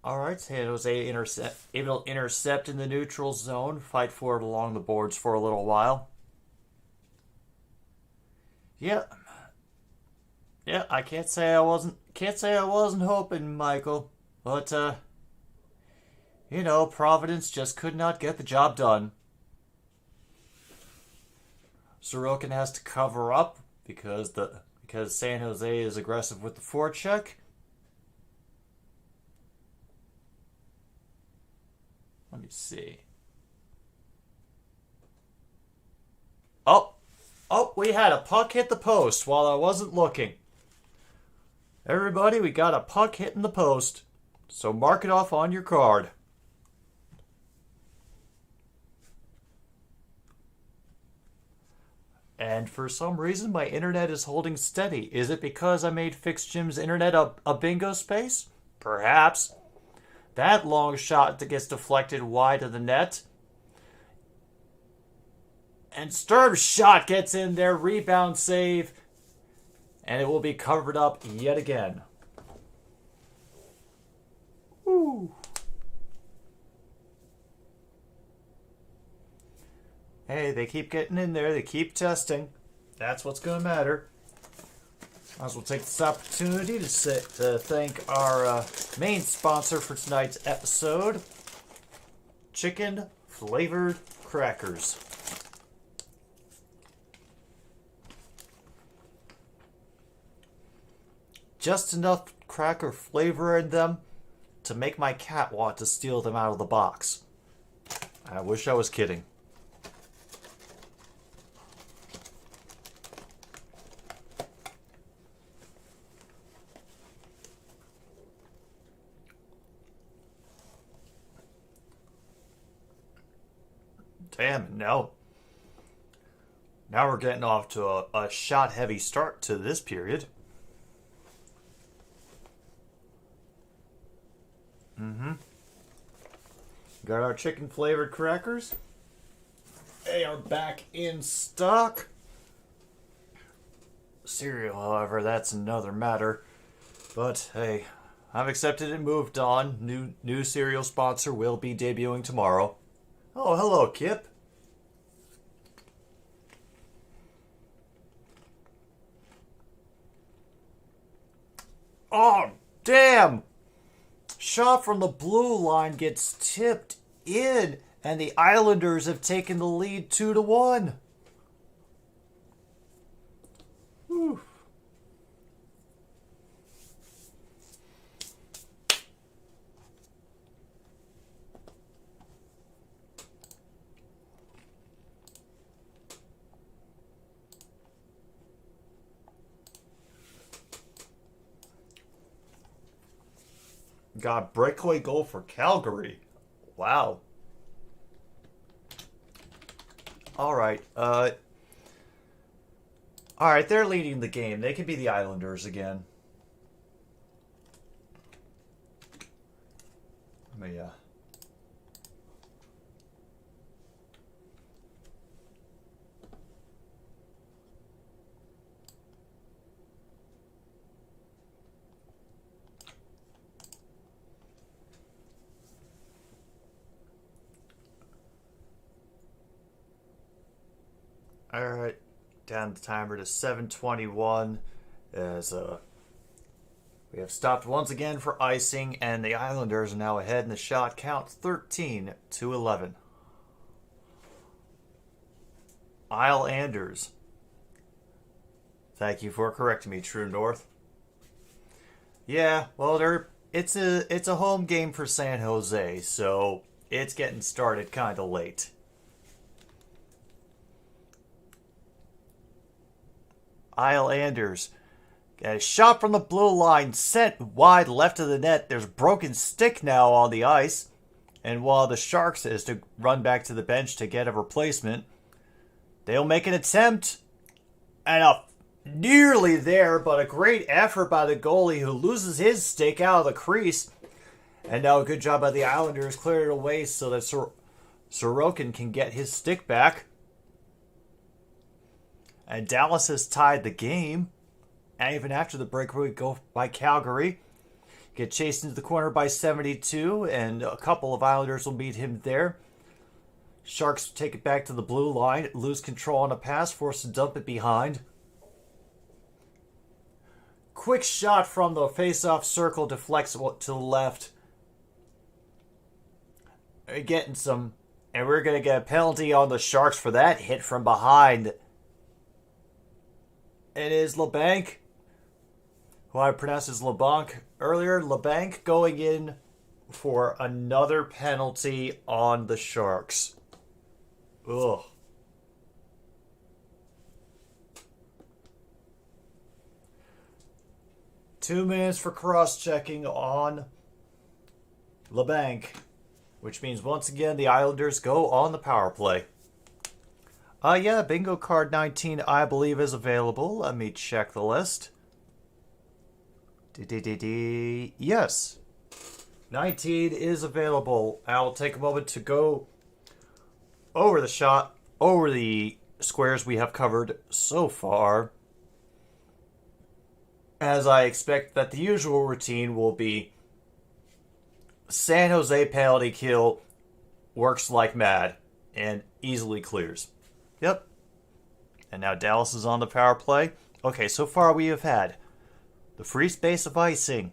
All right, San Jose able to intercept in the neutral zone, fight for it along the boards for a little while. Yeah, yeah, I can't say I wasn't hoping, Michael, but Providence just could not get the job done. Sorokin has to cover up because San Jose is aggressive with the forecheck. Let me see. Oh, we had a puck hit the post while I wasn't looking. Everybody, we got a puck hitting the post. So mark it off on your card. And for some reason, my internet is holding steady. Is it because I made Fix Jim's internet a bingo space? Perhaps. That long shot that gets deflected wide of the net. And Sturm's shot gets in there, rebound save, and it will be covered up yet again. Woo. Hey, they keep getting in there, they keep testing. That's what's going to matter. Might as well take this opportunity to thank our main sponsor for tonight's episode, chicken flavored crackers. Just enough cracker flavor in them to make my cat want to steal them out of the box. I wish I was kidding. Damn, now we're getting off to a shot-heavy start to this period. Got our chicken-flavored crackers. They are back in stock. Cereal, however, that's another matter. But hey, I've accepted and moved on. New cereal sponsor will be debuting tomorrow. Oh, hello, Kip. Oh, damn! Shot from the blue line gets tipped in, and the Islanders have taken the lead 2-1. Whew. got breakaway goal for Calgary. Wow. Alright, alright, they're leading the game. They could be the Islanders again. Let me, Alright, down the timer to 7:21 as we have stopped once again for icing, and the Islanders are now ahead in the shot count 13-11. Islanders. Thank you for correcting me, True North. Yeah, well, it's a home game for San Jose, so it's getting started kind of late. Islanders. Got a shot from the blue line, sent wide left of the net. There's a broken stick now on the ice. And while the Sharks is to run back to the bench to get a replacement, they'll make an attempt. And nearly there, but a great effort by the goalie who loses his stick out of the crease. And now a good job by the Islanders, clear it away so that Sorokin can get his stick back. And Dallas has tied the game. And even after the breakaway goal by Calgary, get chased into the corner by 72, and a couple of Islanders will meet him there. Sharks take it back to the blue line, lose control on a pass, forced to dump it behind. Quick shot from the face-off circle, deflects to the left. We're getting some, and we're going to get a penalty on the Sharks for that hit from behind. It is LeBanc, who I pronounced as LeBanc earlier. LeBanc going in for another penalty on the Sharks. Ugh. Two minutes for cross-checking on LeBanc, which means once again the Islanders go on the power play. Yeah, bingo card 19 I believe is available. Let me check the list. Yes. 19 is available. I'll take a moment to go over the squares we have covered so far, as I expect that the usual routine will be San Jose penalty kill, works like mad, and easily clears. Yep. And now Dallas is on the power play. Okay, so far we have had the free space of icing,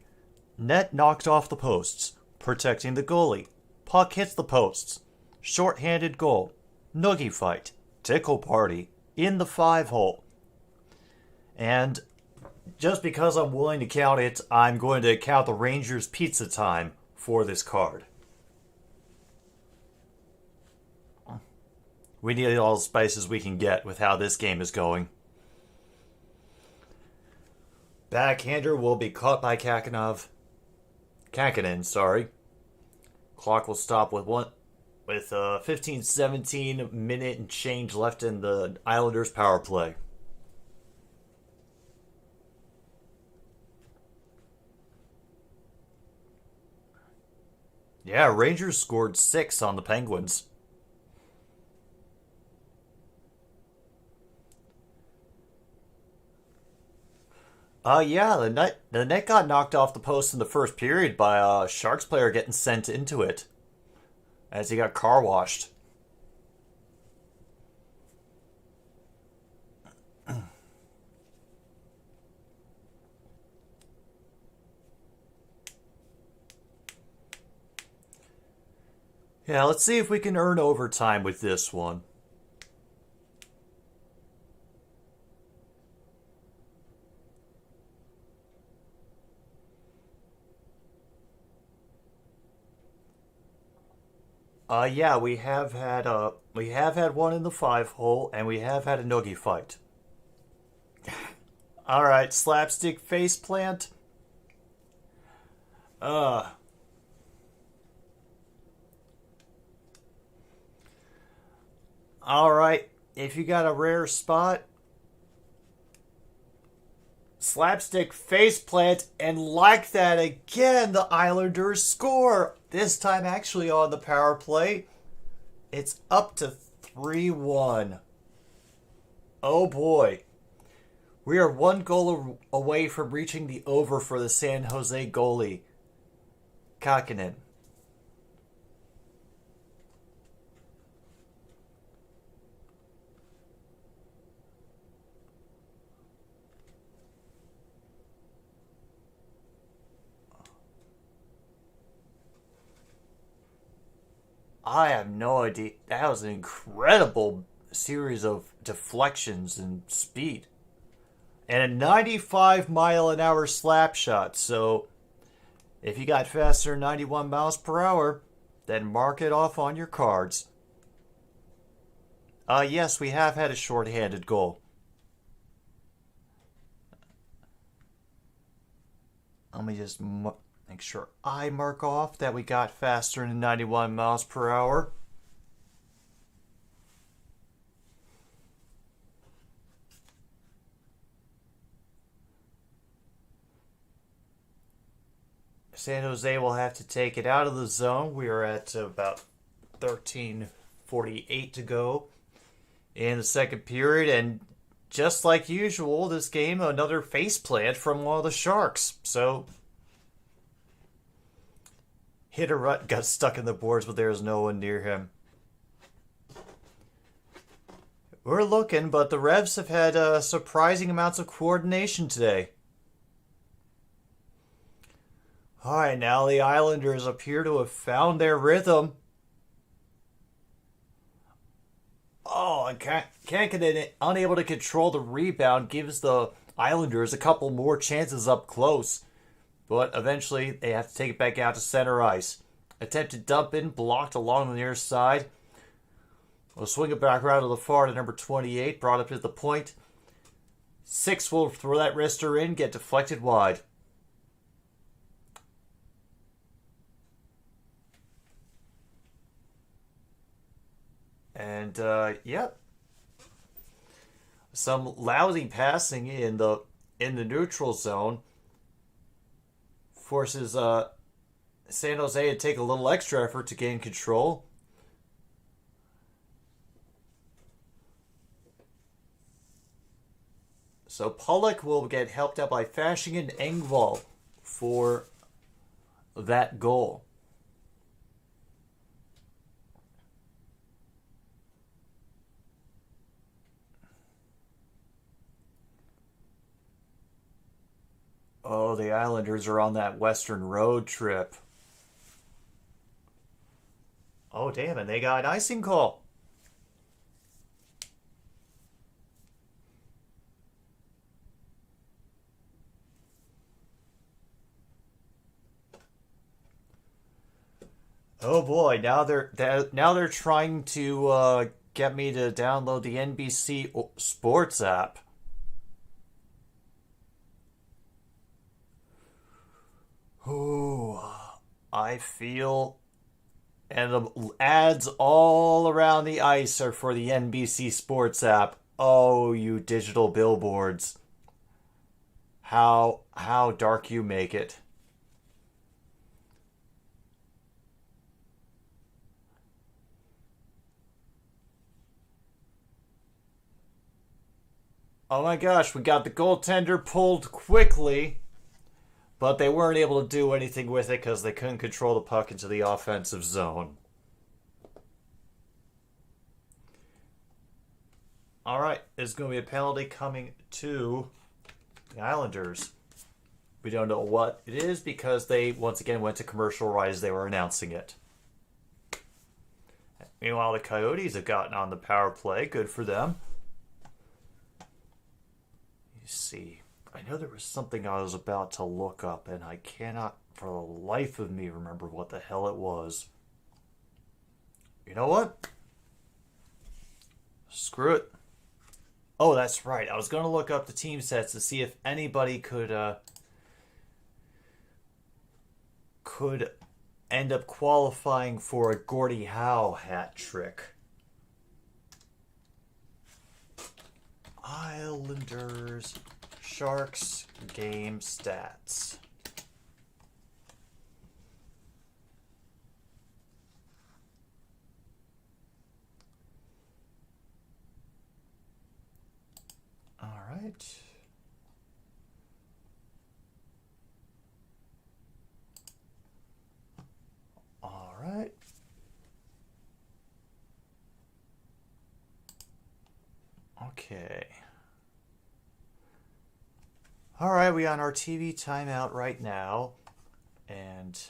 net knocked off the posts, protecting the goalie, puck hits the posts, short-handed goal, noogie fight, tickle party, in the 5-hole. And just because I'm willing to count it, I'm going to count the Rangers pizza time for this card. We need all the spices we can get with how this game is going. Backhander will be caught by Kakinen, sorry. Clock will stop with 15-17 minute and change left in the Islanders power play. Yeah, Rangers scored 6 on the Penguins. Yeah, the net got knocked off the post in the first period by a Sharks player getting sent into it as he got car washed. Yeah, let's see if we can earn overtime with this one. Yeah, we have had one in the 5-hole, and we have had a noogie fight. All right, slapstick faceplant. Alright, if you got a rare spot, slapstick faceplant, and like that again, the Islanders score. This time actually on the power play. It's up to 3-1. Oh boy. We are one goal away from reaching the over for the San Jose goalie, Kakinen. I have no idea. That was an incredible series of deflections and speed. And a 95-mile-an-hour slap shot. So, if you got faster than 91 miles per hour, then mark it off on your cards. Yes, we have had a shorthanded goal. Let me just make sure I mark off that we got faster than 91 miles per hour. San Jose will have to take it out of the zone. We are at about 13:48 to go in the second period. And just like usual, this game, another faceplant from one of the Sharks. So, Hitter got stuck in the boards, but there's no one near him. We're looking, but the Revs have had surprising amounts of coordination today. Alright, now the Islanders appear to have found their rhythm. Oh, and Kankinen, unable to control the rebound, gives the Islanders a couple more chances up close. But eventually, they have to take it back out to center ice. Attempted dump in, blocked along the near side. We'll swing it back around to the far to number 28, brought up to the point. 6 will throw that wrister in, get deflected wide. And, yep. Some lousy passing in the neutral zone forces San Jose to take a little extra effort to gain control. So Pollock will get helped out by Fasching and Engvall for that goal. Oh, the Islanders are on that Western road trip. Oh, damn, and they got an icing call. Oh boy, now they're trying to get me to download the NBC Sports app. Ooh, I feel, and the ads all around the ice are for the NBC Sports app. Oh, you digital billboards. How dark you make it. Oh my gosh, we got the goaltender pulled quickly, but they weren't able to do anything with it because they couldn't control the puck into the offensive zone. Alright, there's going to be a penalty coming to the Islanders. We don't know what it is because they once again went to commercial right as they were announcing it. Meanwhile, the Coyotes have gotten on the power play. Good for them. See, I know there was something I was about to look up and I cannot for the life of me remember what the hell it was. You know what? Screw it. Oh, that's right. I was going to look up the team sets to see if anybody could end up qualifying for a Gordie Howe hat trick. Islanders, Sharks, game stats. All right. All right. Okay. All right, we on our TV timeout right now, and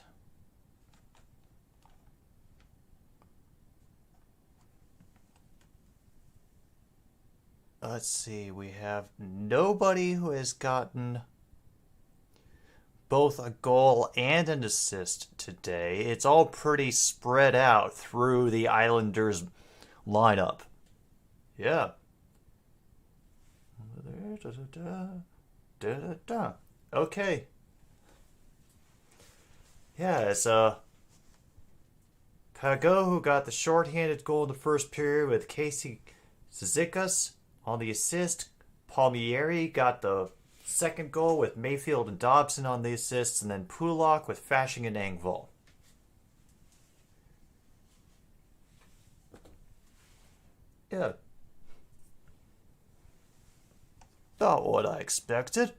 let's see, we have nobody who has gotten both a goal and an assist today. It's all pretty spread out through the Islanders lineup. Yeah. Okay. Yeah, it's Pago who got the shorthanded goal in the first period with Casey Zizekas on the assist. Palmieri got the second goal with Mayfield and Dobson on the assists, and then Pulak with Fashing and Engvall. Yeah. Not what I expected.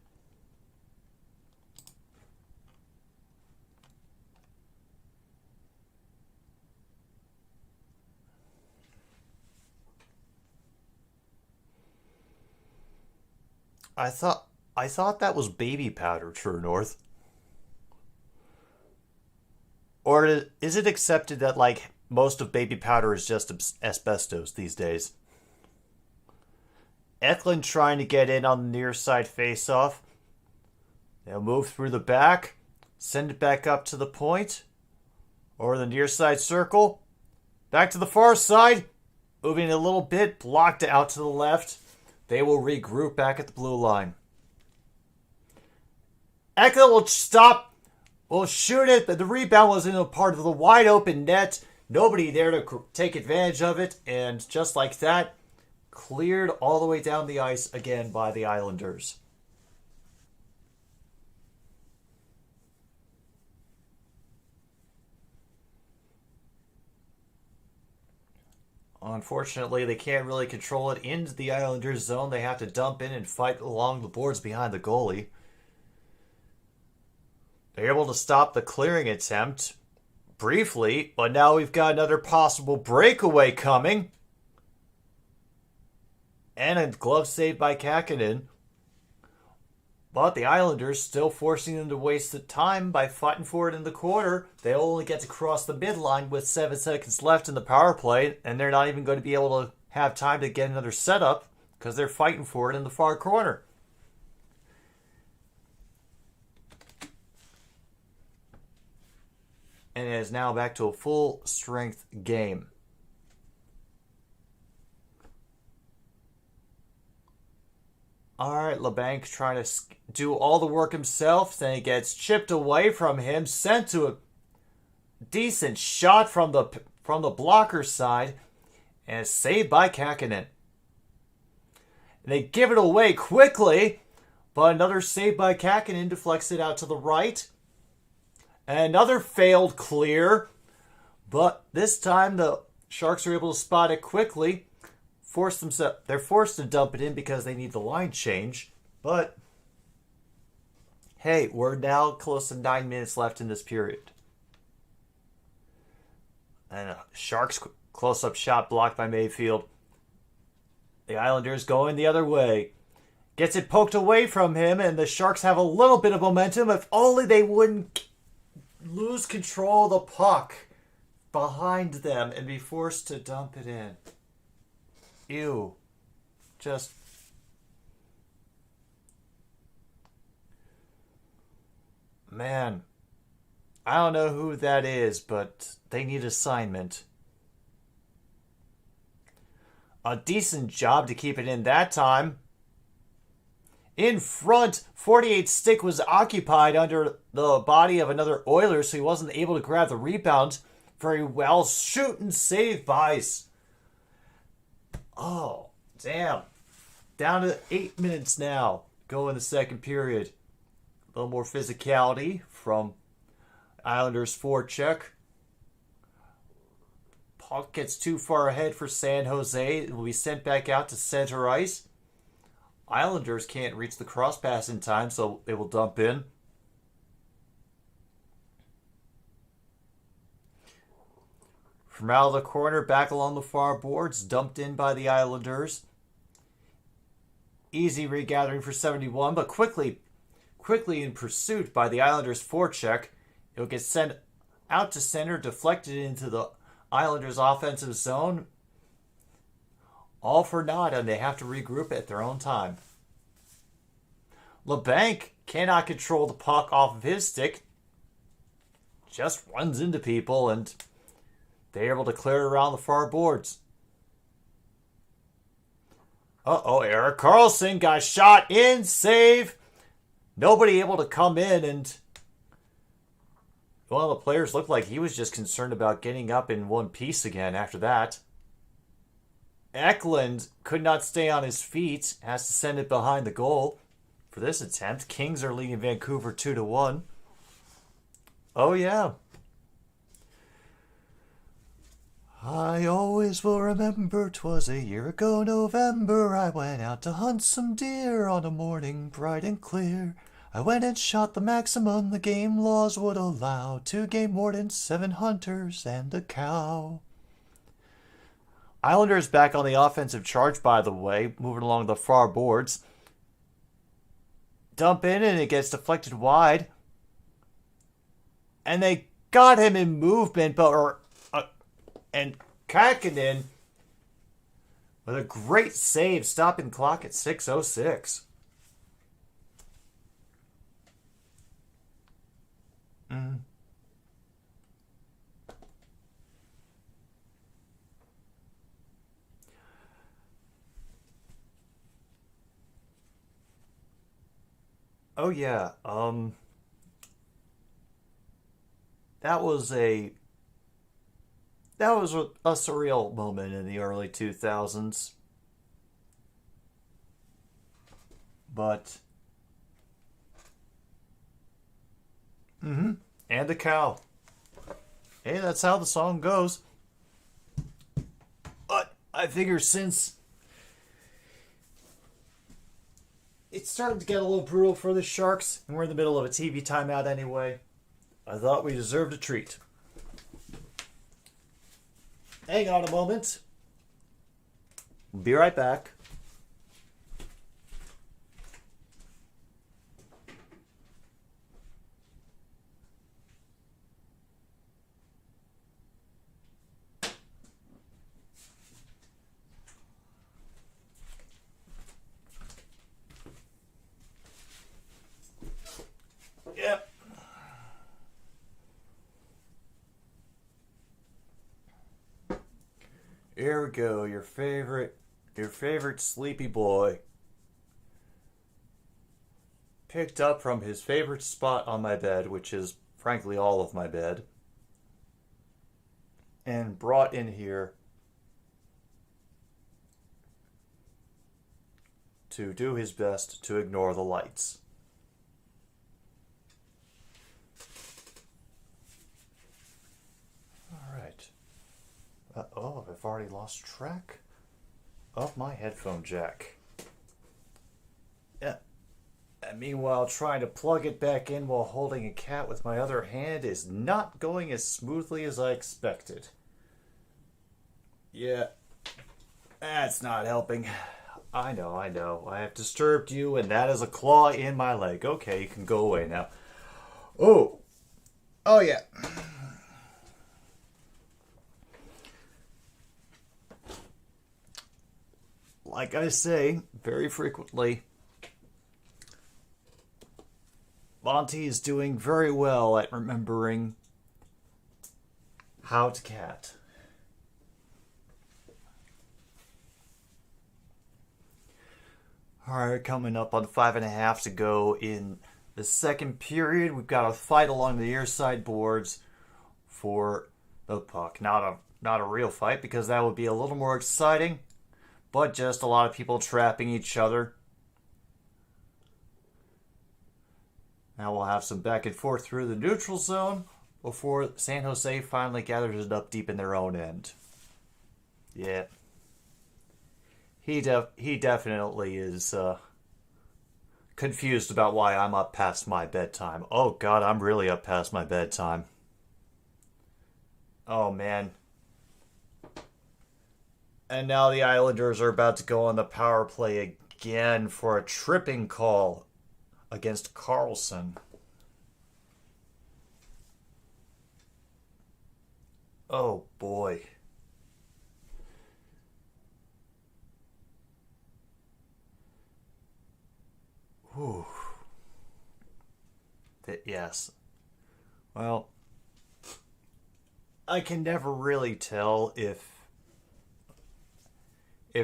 I thought that was baby powder, True North. Or is it accepted that like most of baby powder is just asbestos these days? Eklund trying to get in on the near side faceoff. They'll move through the back, send it back up to the point, or the near side circle. Back to the far side, moving a little bit, blocked out to the left. They will regroup back at the blue line. Eklund will stop, will shoot it, but the rebound was in a part of the wide open net. Nobody there to take advantage of it, and just like that, cleared all the way down the ice again by the Islanders. Unfortunately, they can't really control it into the Islanders' zone. They have to dump in and fight along the boards behind the goalie. They're able to stop the clearing attempt briefly, but now we've got another possible breakaway coming. And a glove save by Kakkonen. But the Islanders still forcing them to waste the time by fighting for it in the corner. They only get to cross the midline with 7 seconds left in the power play, and they're not even going to be able to have time to get another setup because they're fighting for it in the far corner. And it is now back to a full strength game. Alright, LeBanc trying to do all the work himself. Then he gets chipped away from him, sent to a decent shot from the blocker side, and saved by Kakkonen. And they give it away quickly, but another save by Kakkonen deflects it out to the right. And another failed clear, but this time the Sharks are able to spot it quickly. They're forced to dump it in because they need the line change. But, hey, we're now close to 9 minutes left in this period. And a Sharks close-up shot blocked by Mayfield. The Islanders going the other way. Gets it poked away from him, and the Sharks have a little bit of momentum. If only they wouldn't lose control of the puck behind them and be forced to dump it in. Ew. Just... Man. I don't know who that is, but they need assignment. A decent job to keep it in that time. In front, 48 stick was occupied under the body of another Oiler, so he wasn't able to grab the rebound very well. Shoot and save by... Oh, damn. Down to 8 minutes now. Go in the second period. A little more physicality from Islanders forecheck. Puck gets too far ahead for San Jose. It will be sent back out to center ice. Islanders can't reach the cross pass in time, so they will dump in. From out of the corner, back along the far boards, dumped in by the Islanders. Easy regathering for 71, but quickly in pursuit by the Islanders' forecheck. It'll get sent out to center, deflected into the Islanders' offensive zone. All for naught, and they have to regroup at their own time. LeBanc cannot control the puck off of his stick. Just runs into people, and they're able to clear it around the far boards. Erik Karlsson got shot in, save. Nobody able to come in, and one of the players looked like he was just concerned about getting up in one piece again after that. Eklund could not stay on his feet, has to send it behind the goal for this attempt. Kings are leading Vancouver 2-1. Oh yeah. I always will remember 'twas a year ago November. I went out to hunt some deer on a morning bright and clear. I went and shot the maximum the game laws would allow. 2 game wardens, 7 hunters, and a cow. Islanders back on the offensive charge, by the way, moving along the far boards. Dump in and it gets deflected wide. And they got him in movement, and Kakinen with a great save, stopping clock at 6:06. Oh yeah, that was a surreal moment in the early 2000s. But and the cow. Hey, that's how the song goes. But I figure since it's starting to get a little brutal for the Sharks, and we're in the middle of a TV timeout anyway, I thought we deserved a treat. Hang on a moment. We'll be right back. Yep. Here we go, your favorite sleepy boy. Picked up from his favorite spot on my bed, which is frankly all of my bed, and brought in here to do his best to ignore the lights. I've already lost track of my headphone jack. Yeah. And meanwhile, trying to plug it back in while holding a cat with my other hand is not going as smoothly as I expected. Yeah. That's not helping. I know. I have disturbed you, and that is a claw in my leg. Okay, you can go away now. Oh yeah. Like I say very frequently, Monty is doing very well at remembering how to cat. Alright, coming up on 5.5 to go in the second period. We've got a fight along the near side boards for the puck. Not a real fight, because that would be a little more exciting. but just a lot of people trapping each other. Now we'll have some back and forth through the neutral zone before San Jose finally gathers it up deep in their own end. Yeah. He definitely is confused about why I'm up past my bedtime. Oh god, I'm really up past my bedtime. Oh man. And now the Islanders are about to go on the power play again for a tripping call against Karlsson. Oh boy. Whew. Yes. Well, I can never really tell if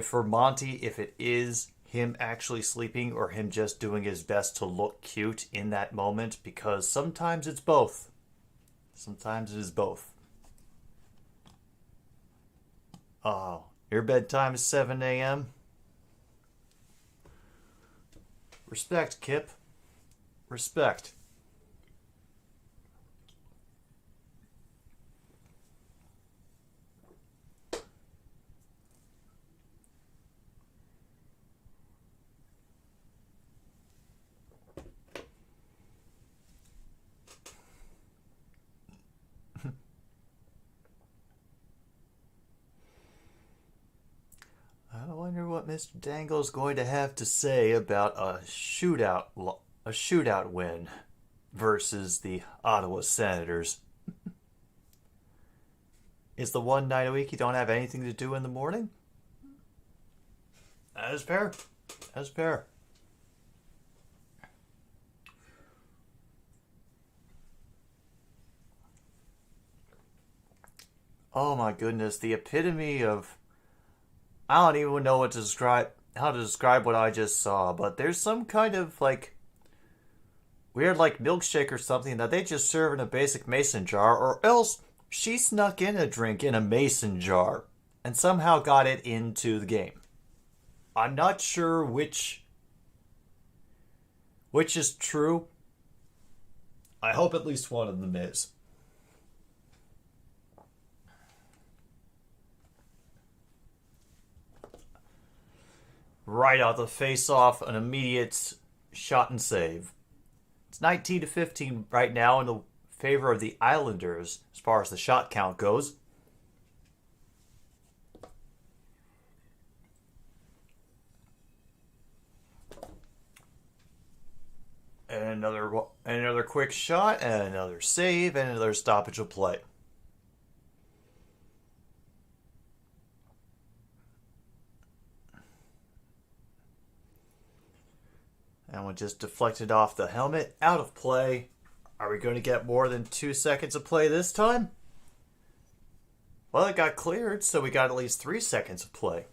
for Monty, if it is him actually sleeping or him just doing his best to look cute in that moment, because sometimes it's both. Sometimes it is both. Oh, your bedtime is 7 a.m.? Respect, Kip. Respect. I wonder what Mr. Dangle's going to have to say about a shootout win versus the Ottawa Senators. Is the one night a week you don't have anything to do in the morning? That is fair. That is fair. Oh my goodness, the epitome of... I don't even know how to describe what I just saw, but there's some kind of like weird like milkshake or something that they just serve in a basic mason jar, or else she snuck in a drink in a mason jar and somehow got it into the game. I'm not sure which is true. I hope at least one of them is. Right out the face-off, an immediate shot and save. It's 19-15 right now in the favor of the Islanders as far as the shot count goes. And another quick shot, and another save, and another stoppage of play. And one just deflected off the helmet, out of play. Are we going to get more than 2 seconds of play this time? Well, it got cleared, so we got at least 3 seconds of play.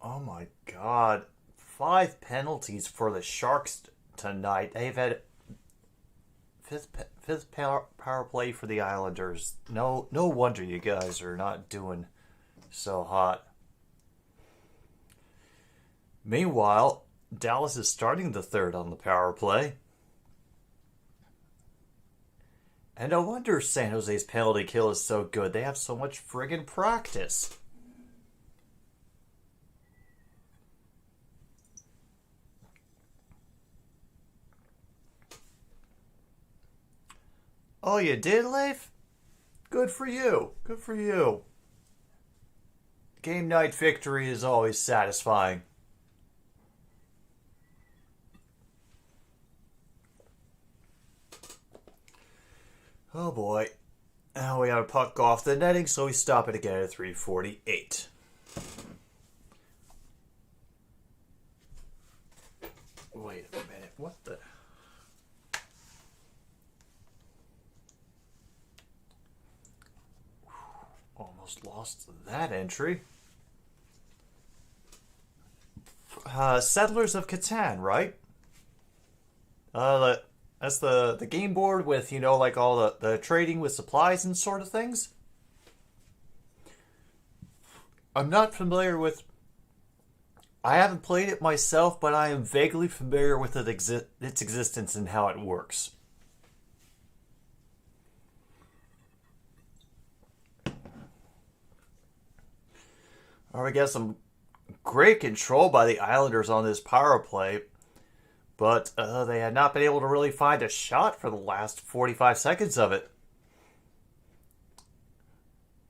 Oh my god. 5 penalties for the Sharks tonight. They've had fifth power play for the Islanders. No wonder you guys are not doing so hot. Meanwhile, Dallas is starting the third on the power play. And no wonder San Jose's penalty kill is so good. They have so much friggin' practice. Oh, you did, Leif? Good for you. Good for you. Game night victory is always satisfying. Oh boy. Now we got a puck off the netting, so we stop it again at 3:48. Wait a minute. What the... Almost lost that entry. Settlers of Catan, right? That's the game board with, like all the trading with supplies and sort of things. I'm not familiar with. I haven't played it myself, but I am vaguely familiar with its existence and how it works. I guess some great control by the Islanders on this power play, but they had not been able to really find a shot for the last 45 seconds of it.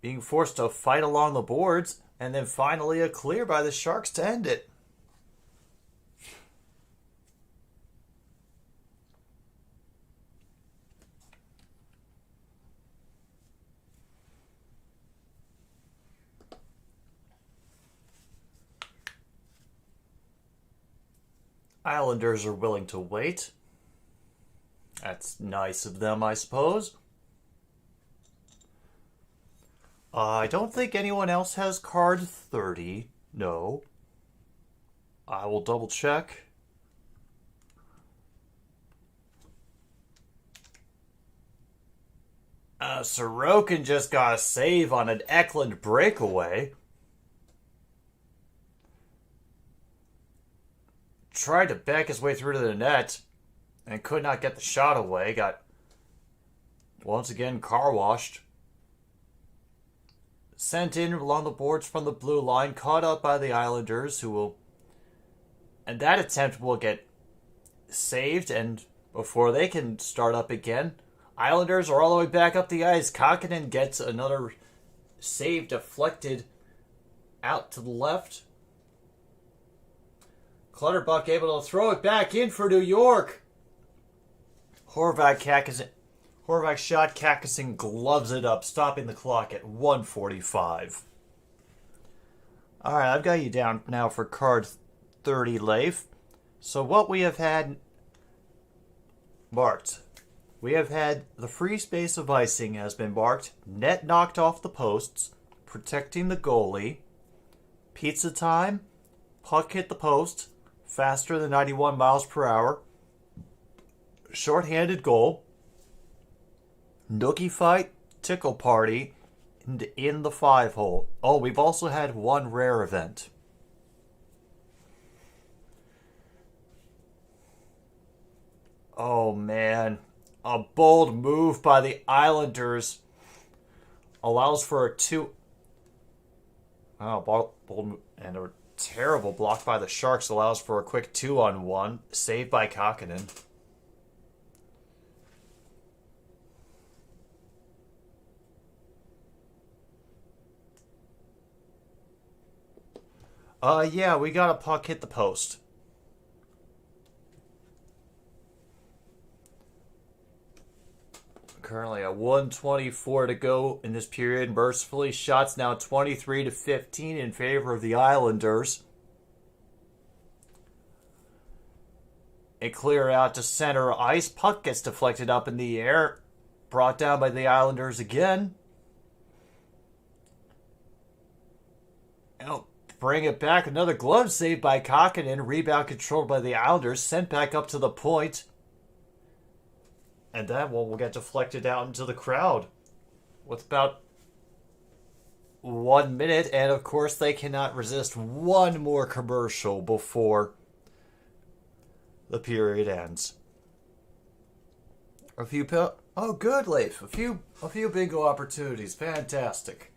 Being forced to fight along the boards, and then finally a clear by the Sharks to end it. Islanders are willing to wait. That's nice of them, I suppose. I don't think anyone else has card 30. No. I will double check. Sorokin just got a save on an Eklund breakaway. Tried to back his way through to the net and could not get the shot away. Got once again car washed. Sent in along the boards from the blue line, caught up by the Islanders, who will. And that attempt will get saved, and before they can start up again, Islanders are all the way back up the ice. Kokkonen gets another save deflected out to the left. Clutterbuck able to throw it back in for New York. Horvat shot. Kakkonen gloves it up, stopping the clock at 1:45. All right, I've got you down now for card 30, Leif. So what we have had marked. We have had the free space of icing has been marked. Net knocked off the posts. Protecting the goalie. Pizza time. Puck hit the post. Faster than 91 miles per hour. Short-handed goal. Nookie fight. Tickle party. And in the 5-hole. Oh, we've also had one rare event. Oh, man. A bold move by the Islanders allows for a 2. Oh, bold move. And a terrible block by the Sharks allows for a quick 2-on-1. Saved by Kokkonen. Yeah, we got a puck hit the post. Currently at 1:24 to go in this period. Mercifully, shots now 23-15 in favor of the Islanders. A clear out to center ice. Puck gets deflected up in the air. Brought down by the Islanders again. Oh, bring it back. Another glove save by Kokkonen. Rebound controlled by the Islanders. Sent back up to the point. And that one will get deflected out into the crowd. With about 1 minute. And of course, they cannot resist one more commercial before the period ends. Oh, good, Leif. A few bingo opportunities. Fantastic.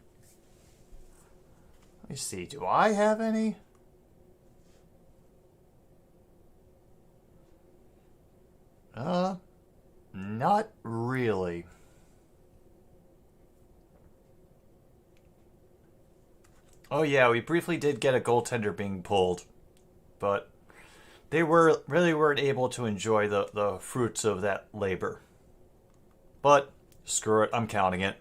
Let me see. Do I have any? Not really. Oh yeah, we briefly did get a goaltender being pulled, but they weren't able to enjoy the fruits of that labor. But screw it, I'm counting it.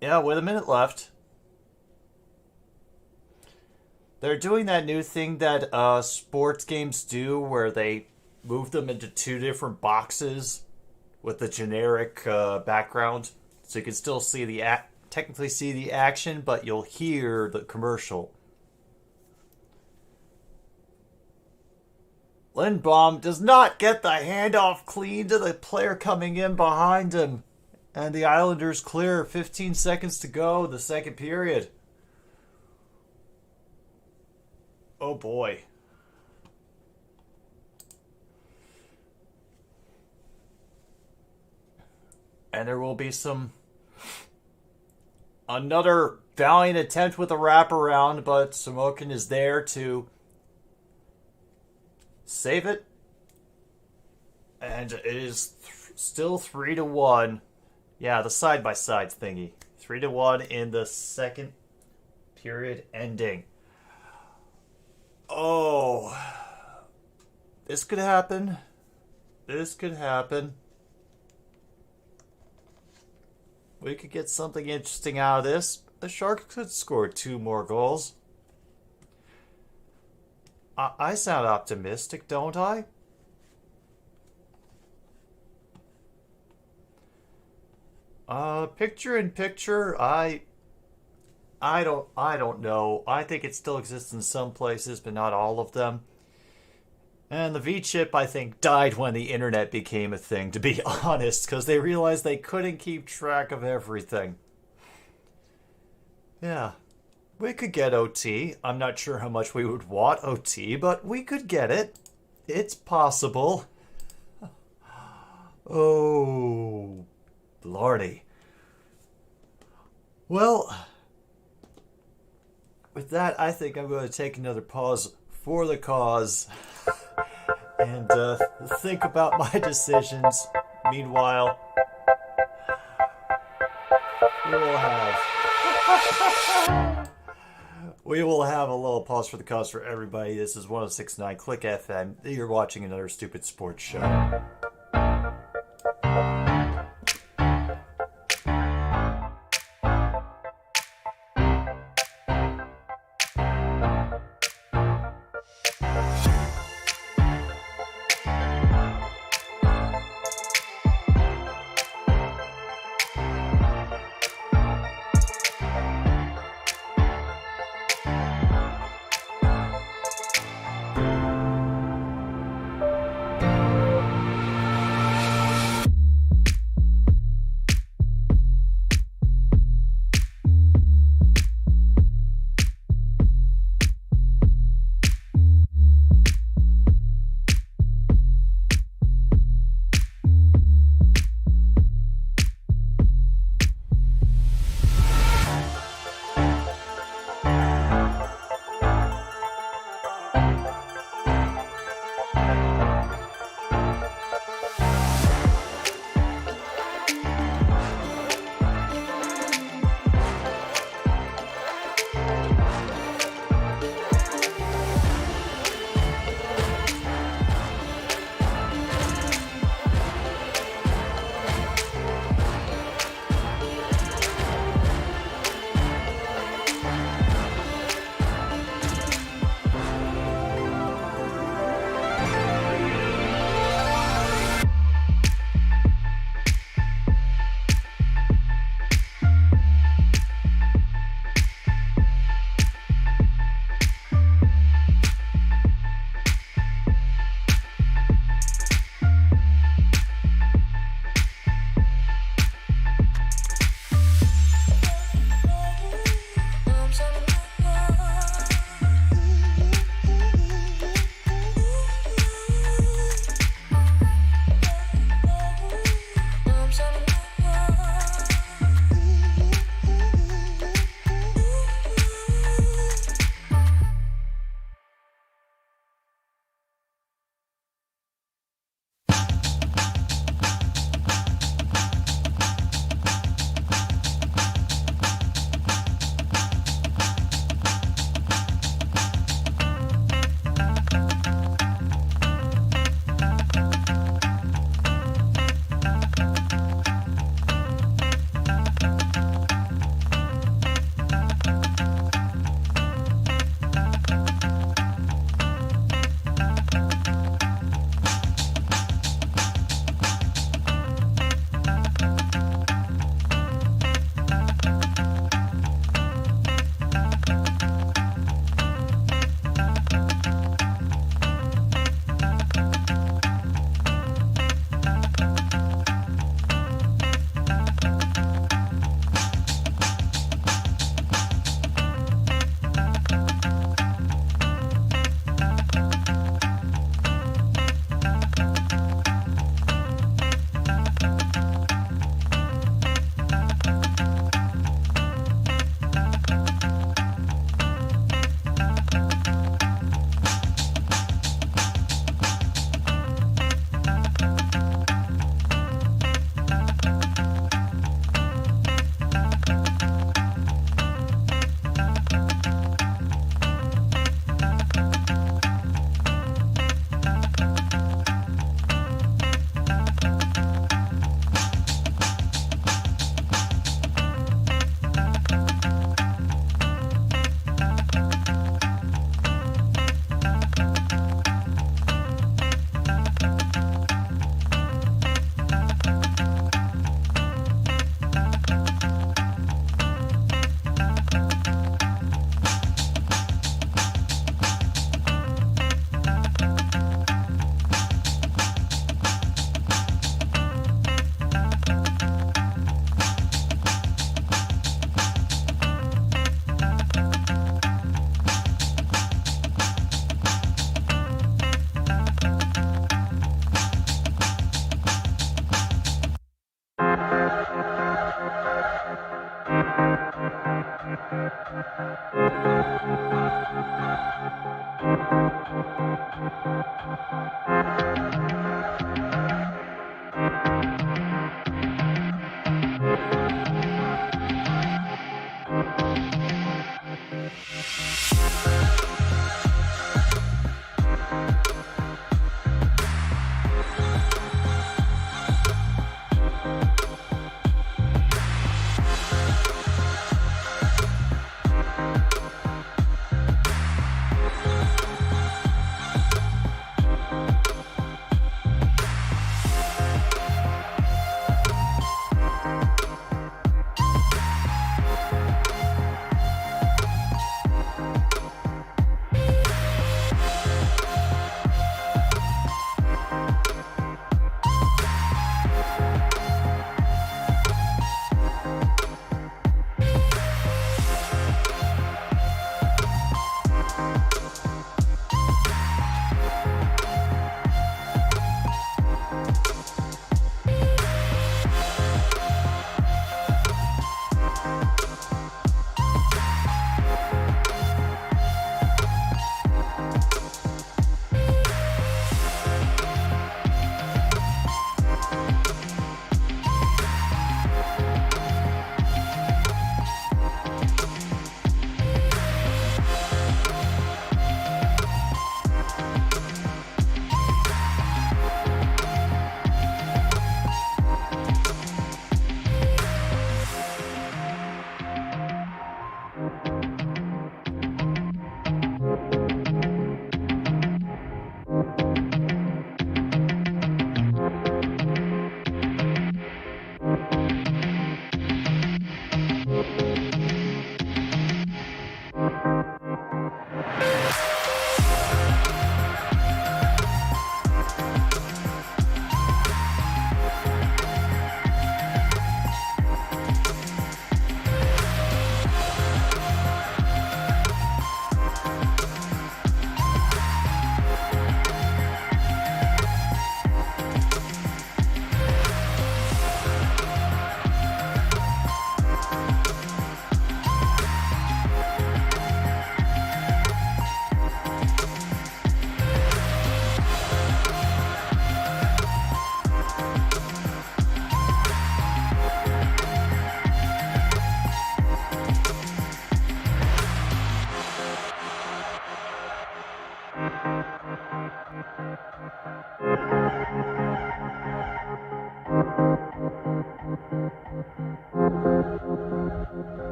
Yeah, with a minute left. They're doing that new thing that sports games do where they move them into two different boxes with the generic background. So you can still see technically see the action, but you'll hear the commercial. Lindbaum does not get the handoff clean to the player coming in behind him. And the Islanders clear. 15 seconds to go, the second period. Oh boy. And there will be another valiant attempt with a wraparound, but Samokin is there to save it. And it is still 3-1. Yeah, the side-by-side thingy. 3-1 in the second period ending. Oh. This could happen. This could happen. We could get something interesting out of this. The Sharks could score 2 more goals. I sound optimistic, don't I? Picture in picture, I don't know. I think it still exists in some places, but not all of them. And the V-chip, I think, died when the internet became a thing, to be honest, because they realized they couldn't keep track of everything. Yeah, we could get OT. I'm not sure how much we would want OT, but we could get it. It's possible. Oh, lordy. Well, with that, I think I'm going to take another pause for the cause and think about my decisions. Meanwhile, we will have a little pause for the cause for everybody. This is 106.9 Click FM. You're watching another stupid sports show.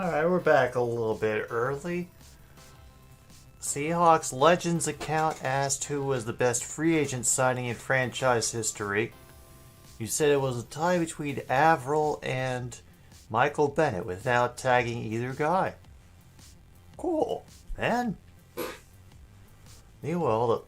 Alright, we're back a little bit early. Seahawks Legends account asked who was the best free agent signing in franchise history. You said it was a tie between Avril and Michael Bennett without tagging either guy. Cool, man. Meanwhile,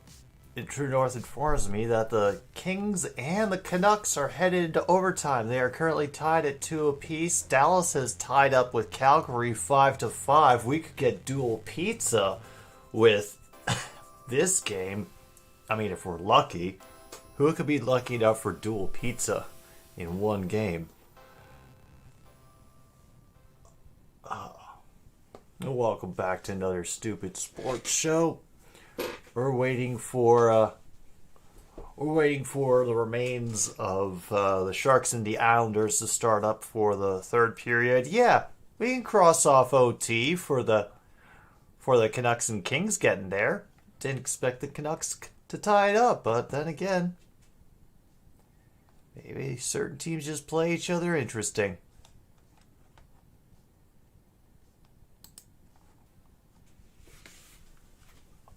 the True North informs me that the Kings and the Canucks are headed into overtime. They are currently tied at 2 apiece. Dallas has tied up with Calgary 5-5. We could get dual pizza with this game. I mean, if we're lucky. Who could be lucky enough for dual pizza in one game? Welcome back to another stupid sports show. We're waiting for the remains of the Sharks and the Islanders to start up for the third period. Yeah, we can cross off OT for the Canucks and Kings getting there. Didn't expect the Canucks to tie it up, but then again, maybe certain teams just play each other interesting.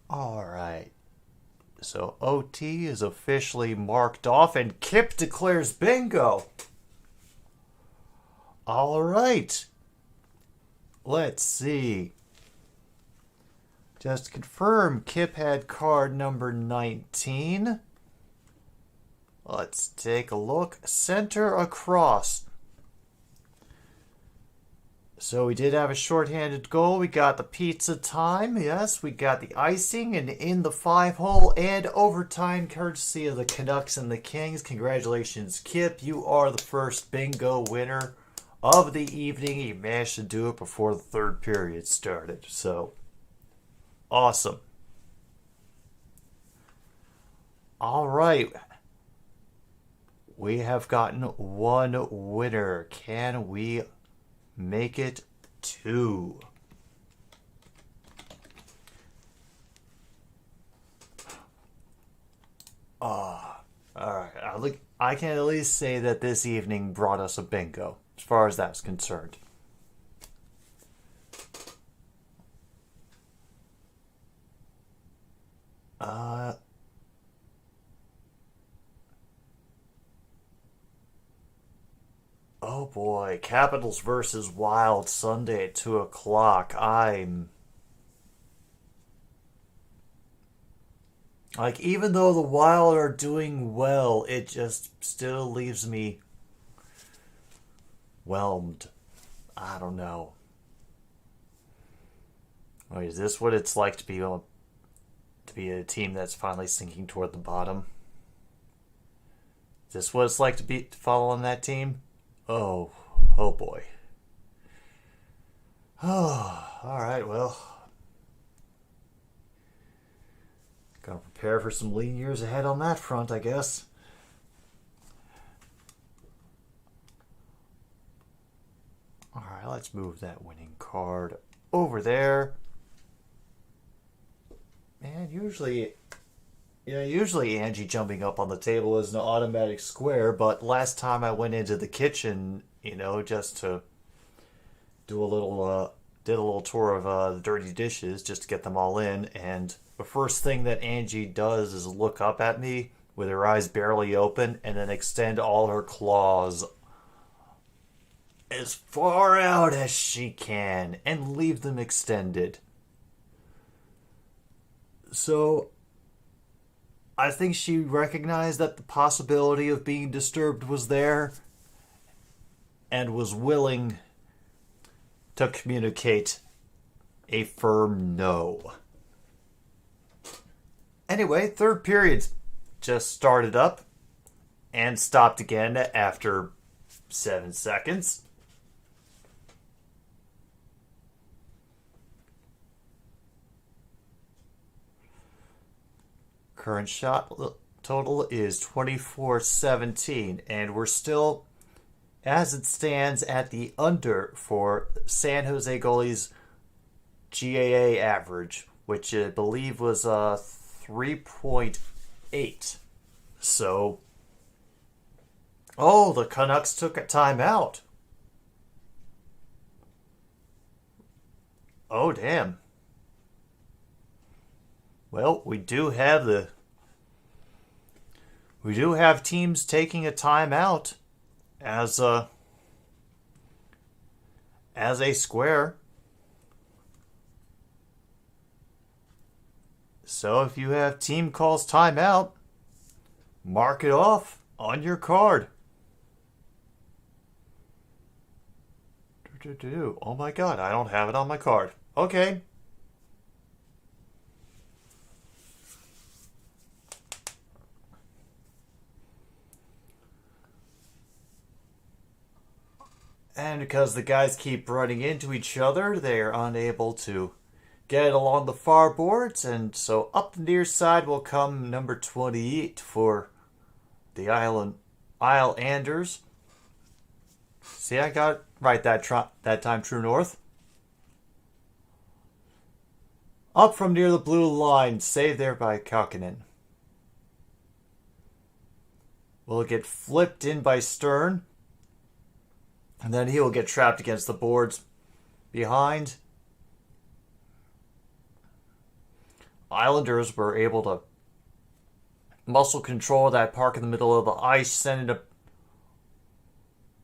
Alright. So OT is officially marked off and Kip declares bingo. Alright. Let's see. Just to confirm, Kip had card number 19. Let's take a look. Center across. So we did have a shorthanded goal. We got the pizza time. Yes, we got the icing and in the 5-hole and overtime courtesy of the Canucks and the Kings. Congratulations, Kip. You are the first bingo winner of the evening. You managed to do it before the third period started. So, awesome. All right. We have gotten one winner. Can we make it 2? Alright. I can at least say that this evening brought us a bingo, as far as that's concerned. Oh boy, Capitals versus Wild Sunday at 2 o'clock. Even though the Wild are doing well, it just still leaves me whelmed. I don't know. Wait, is this what it's like to be a team that's finally sinking toward the bottom? Is this what it's like to follow on that team? Oh boy. Oh, alright, well. Gotta prepare for some lean years ahead on that front, I guess. Alright, let's move that winning card over there. Man, usually Angie jumping up on the table is an automatic square, but last time I went into the kitchen, just to do did a little tour of the dirty dishes just to get them all in, and the first thing that Angie does is look up at me with her eyes barely open and then extend all her claws as far out as she can and leave them extended. So I think she recognized that the possibility of being disturbed was there and was willing to communicate a firm no. Anyway, third period just started up and stopped again after 7 seconds. Current shot total is 24-17, and we're still, as it stands, at the under for San Jose goalie's GAA average, which I believe was 3.8. So, the Canucks took a timeout. Oh, damn. Well, we do have teams taking a timeout as a square. So if you have team calls timeout, mark it off on your card. Oh my god, I don't have it on my card. Okay. And because the guys keep running into each other, they are unable to get along the far boards, and so up the near side will come number 28 for the Islanders. See, I got it right that time, True North. Up from near the blue line, saved there by Kakinen. Will it get flipped in by Stern? And then he will get trapped against the boards behind. Islanders were able to muscle control that park in the middle of the ice, sending it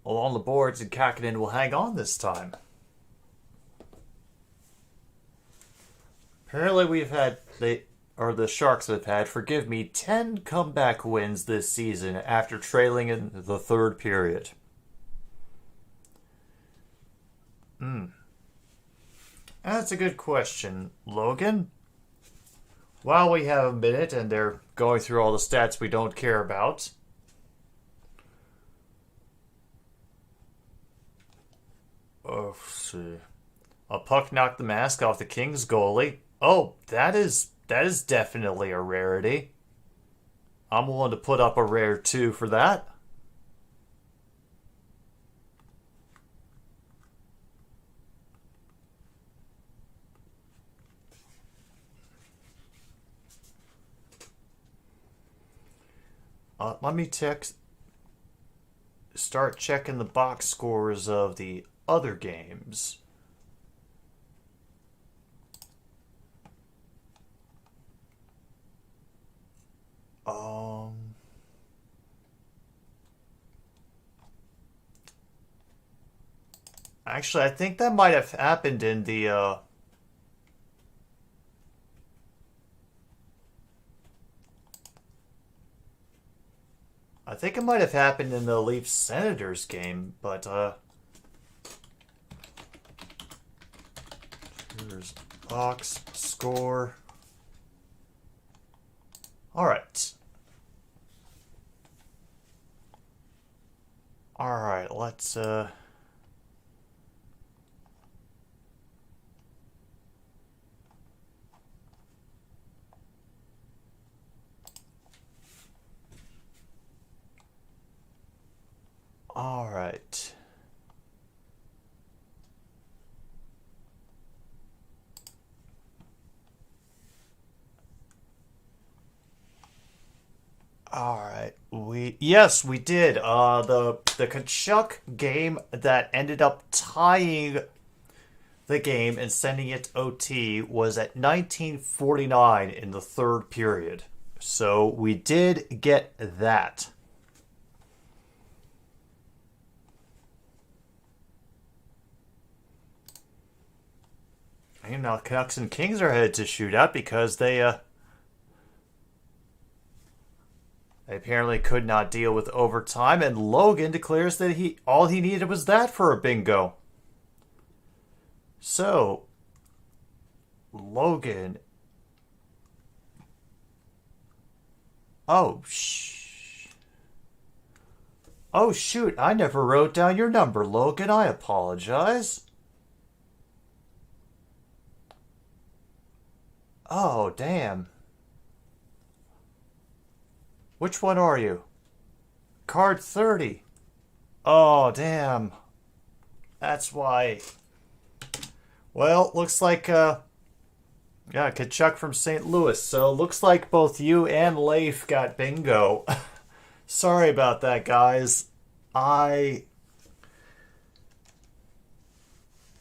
along the boards, and Kakinen will hang on this time. Apparently the Sharks have had, forgive me, 10 comeback wins this season after trailing in the third period. That's a good question, Logan. While we have a minute and they're going through all the stats we don't care about, let's see. A puck knocked the mask off the Kings goalie. Oh, that is definitely a rarity. I'm willing to put up a rare 2 for that. Let me start checking the box scores of the other games. Actually, I think that might have happened in the I think it might have happened in the Leafs Senators game, but here's box score. All right. Let's All right. Yes, we did. The Tkachuk game that ended up tying the game and sending it OT was at 1949 in the third period. So we did get that. And now Canucks and Kings are headed to shootout because they apparently could not deal with overtime, and Logan declares that all he needed was that for a bingo. So, Logan. Oh shoot, I never wrote down your number, Logan. I apologize. Oh, damn. Which one are you? Card 30. Oh, damn. That's why. Well, looks like, Tkachuk from St. Louis. So, looks like both you and Leif got bingo. Sorry about that, guys.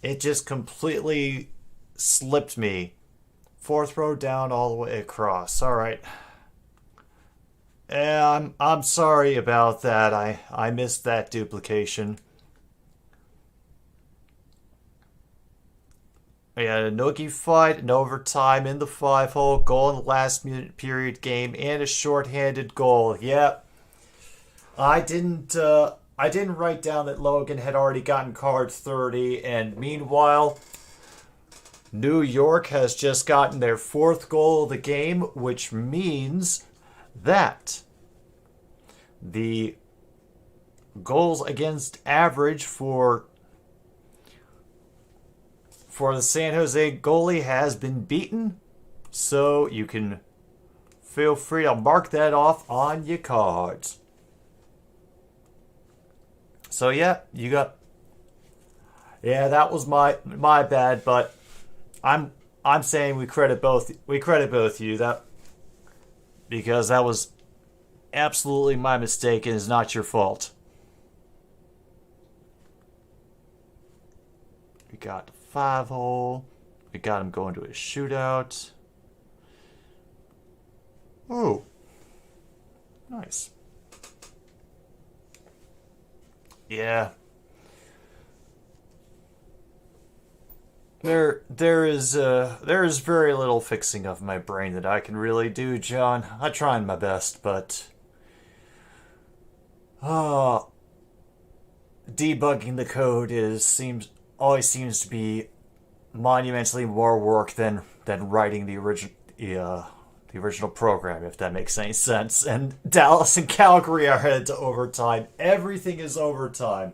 It just completely slipped me. Fourth row down all the way across. All right. Yeah, I'm sorry about that. I missed that duplication. We had a noogie fight, an overtime in the 5-hole, goal in the last period game, and a shorthanded goal. Yep. I didn't write down that Logan had already gotten card 30, and meanwhile, New York has just gotten their 4th goal of the game, which means that the goals against average for the San Jose goalie has been beaten. So you can feel free to mark that off on your cards. So yeah, that was my bad, but I'm saying we credit both of you, that because that was absolutely my mistake and is not your fault. We got the 5-hole. We got him going to a shootout. Oh, nice. Yeah. There is very little fixing of my brain that I can really do, John. I'm trying my best, but debugging the code always seems to be monumentally more work than writing the original program, if that makes any sense. And Dallas and Calgary are headed to overtime. Everything is overtime.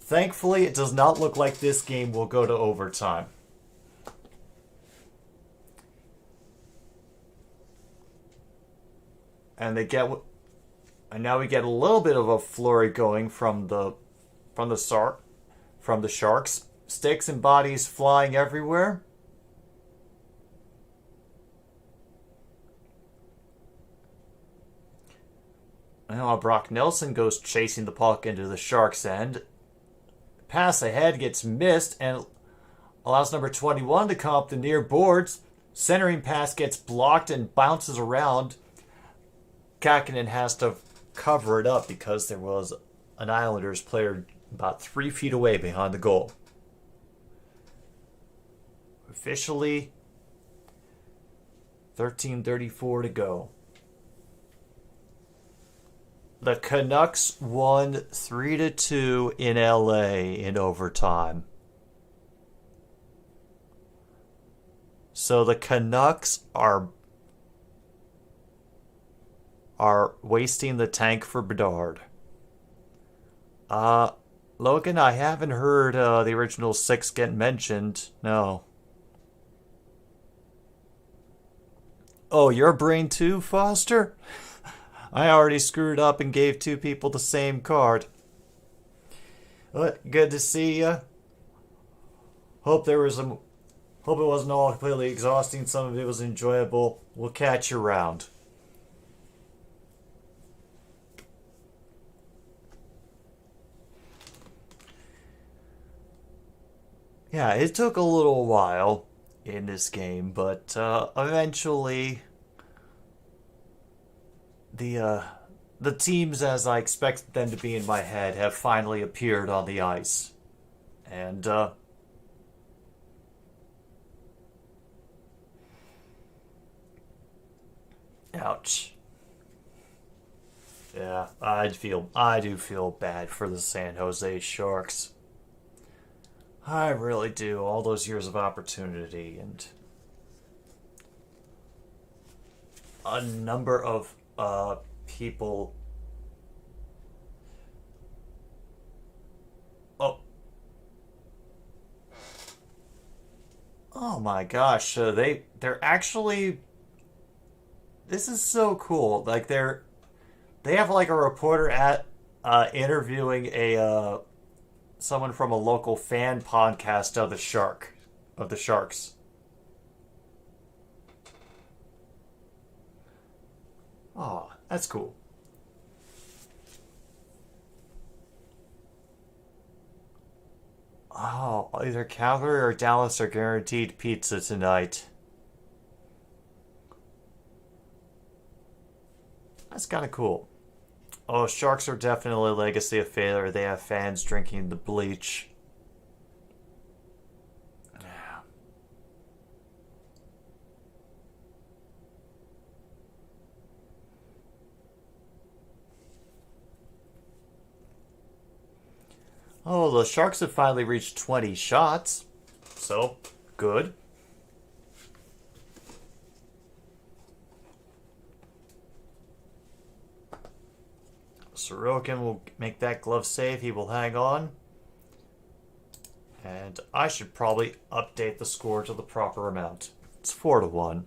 Thankfully, it does not look like this game will go to overtime. And now we get a little bit of a flurry going from the Sharks. Sticks and bodies flying everywhere. Now Brock Nelson goes chasing the puck into the Sharks' end. Pass ahead gets missed and allows number 21 to come up the near boards. Centering pass gets blocked and bounces around. Kakinen has to cover it up because there was an Islanders player about 3 feet away behind the goal. Officially, 13:34 to go. The Canucks won 3-2 in LA in overtime. So the Canucks are wasting the tank for Bedard. Logan, I haven't heard the original 6 get mentioned. No. Oh, your brain too, Foster? I already screwed up and gave 2 people the same card. But good to see you. Hope it wasn't all completely exhausting. Some of it was enjoyable. We'll catch you around. Yeah, it took a little while in this game, but eventually the teams as I expected them to be in my head have finally appeared on the ice. And ouch. Yeah, I do feel bad for the San Jose Sharks. I really do. All those years of opportunity and a number of people. Oh my gosh! They're actually. This is so cool. Like they have like a reporter at interviewing a someone from a local fan podcast of the Sharks. Oh, that's cool. Oh, either Calgary or Dallas are guaranteed pizza tonight. That's kind of cool. Oh, Sharks are definitely a legacy of failure. They have fans drinking the bleach. Oh, the Sharks have finally reached 20 shots. So, good. Sorokin will make that glove save. He will hang on. And I should probably update the score to the proper amount. It's 4-1.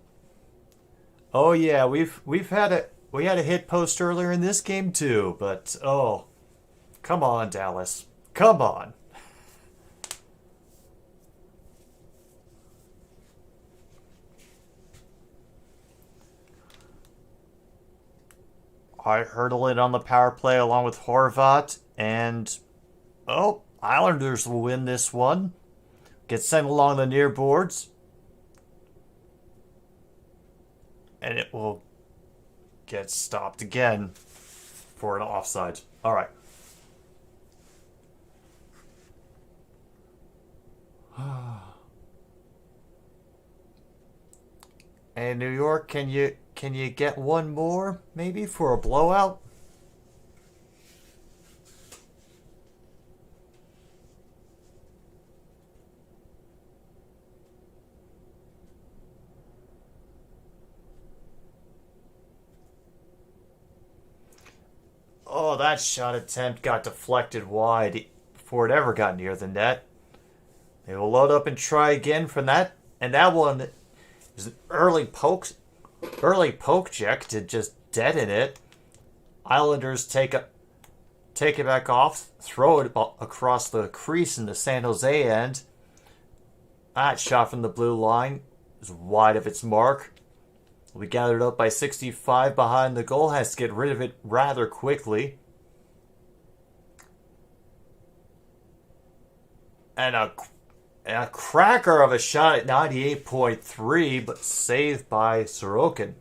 Oh yeah, we had a hit post earlier in this game too, but oh, come on, Dallas. Come on. I hurdle it on the power play along with Horvat, and oh, Islanders will win this one. Get sent along the near boards. And it will get stopped again for an offside. All right. And New York, can you get one more maybe for a blowout? Oh, that shot attempt got deflected wide before it ever got near the net. They will load up and try again from that, and that one is an early poke check to just deaden it. Islanders take it back off, throw it across the crease in the San Jose end. That shot from the blue line is wide of its mark. Will be gathered up by 65 behind the goal. Has to get rid of it rather quickly. And a cracker of a shot at 98.3, but saved by Sorokin.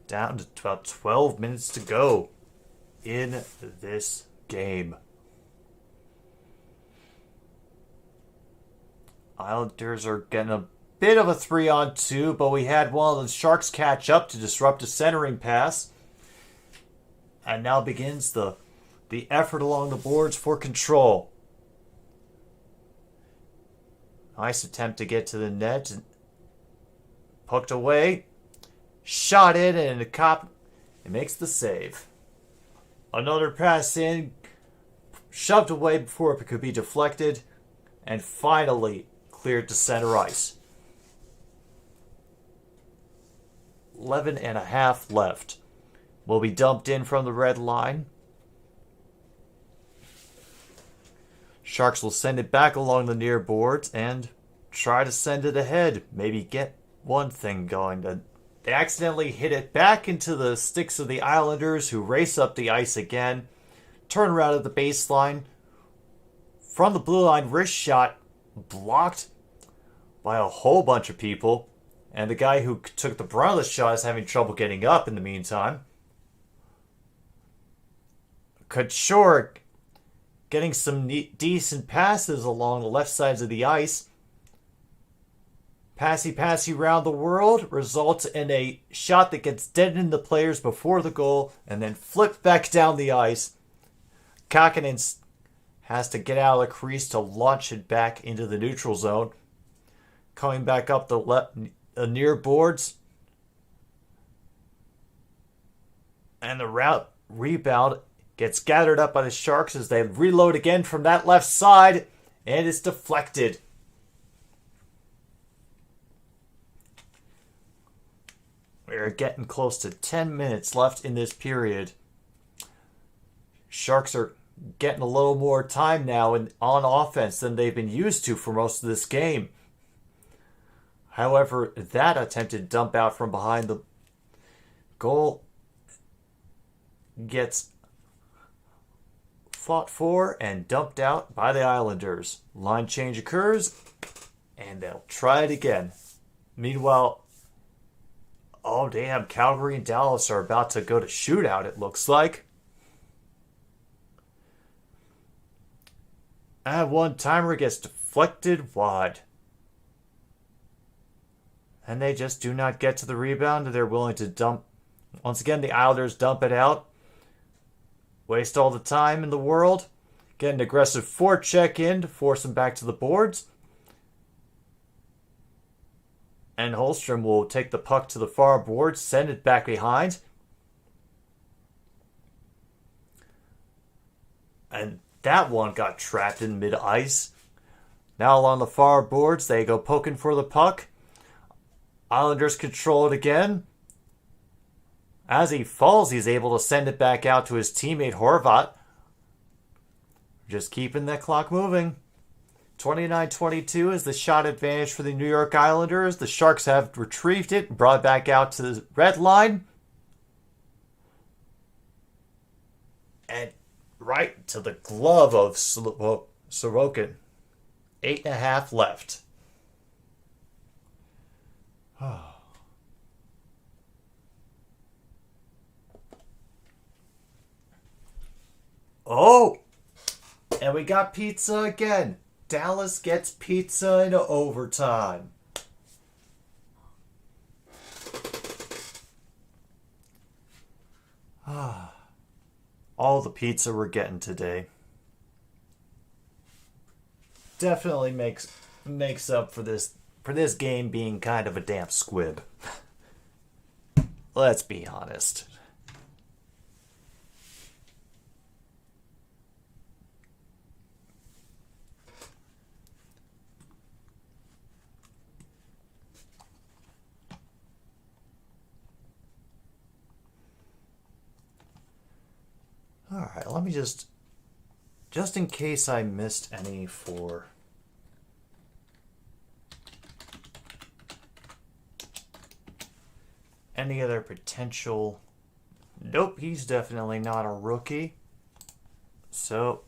Down to about 12 minutes to go in this game. Islanders are getting a bit of a 3-on-2, but we had one of the Sharks catch up to disrupt a centering pass. And now begins the effort along the boards for control. Nice attempt to get to the net. Poked away. Shot in, and the cop it makes the save. Another pass in. Shoved away before it could be deflected. And finally cleared to center ice. 11 and a half left. Will be dumped in from the red line. Sharks will send it back along the near boards and try to send it ahead. Maybe get one thing going. They accidentally hit it back into the sticks of the Islanders, who race up the ice again. Turn around at the baseline. From the blue line, wrist shot blocked by a whole bunch of people. And the guy who took the brunt of the shot is having trouble getting up in the meantime. Couture getting some decent passes along the left sides of the ice. Passy around the world results in a shot that gets dead in the players before the goal and then flipped back down the ice. Kakinen has to get out of the crease to launch it back into the neutral zone. Coming back up the near boards. And the rebound gets gathered up by the Sharks as they reload again from that left side. And it's deflected. We're getting close to 10 minutes left in this period. Sharks are getting a little more time now on offense than they've been used to for most of this game. However, that attempted dump out from behind the goal gets fought for and dumped out by the Islanders. Line change occurs, and they'll try it again. Meanwhile, oh damn, Calgary and Dallas are about to go to shootout, it looks like. And one timer gets deflected wide. And they just do not get to the rebound. They're willing to dump. Once again, the Islanders dump it out. Waste all the time in the world. Get an aggressive forecheck in to force them back to the boards. And Holmstrom will take the puck to the far board, send it back behind. And that one got trapped in mid-ice. Now along the far boards, they go poking for the puck. Islanders control it again. As he falls, he's able to send it back out to his teammate Horvat. Just keeping that clock moving. 29-22 is the shot advantage for the New York Islanders. The Sharks have retrieved it, brought it back out to the red line. And right to the glove of Sorokin. 8.5 left. Oh! And we got pizza again. Dallas gets pizza in overtime. All the pizza we're getting today definitely makes up for this game being kind of a damp squib. Let's be honest. Alright, let me just in case I missed any for any other potential. Nope, he's definitely not a rookie. So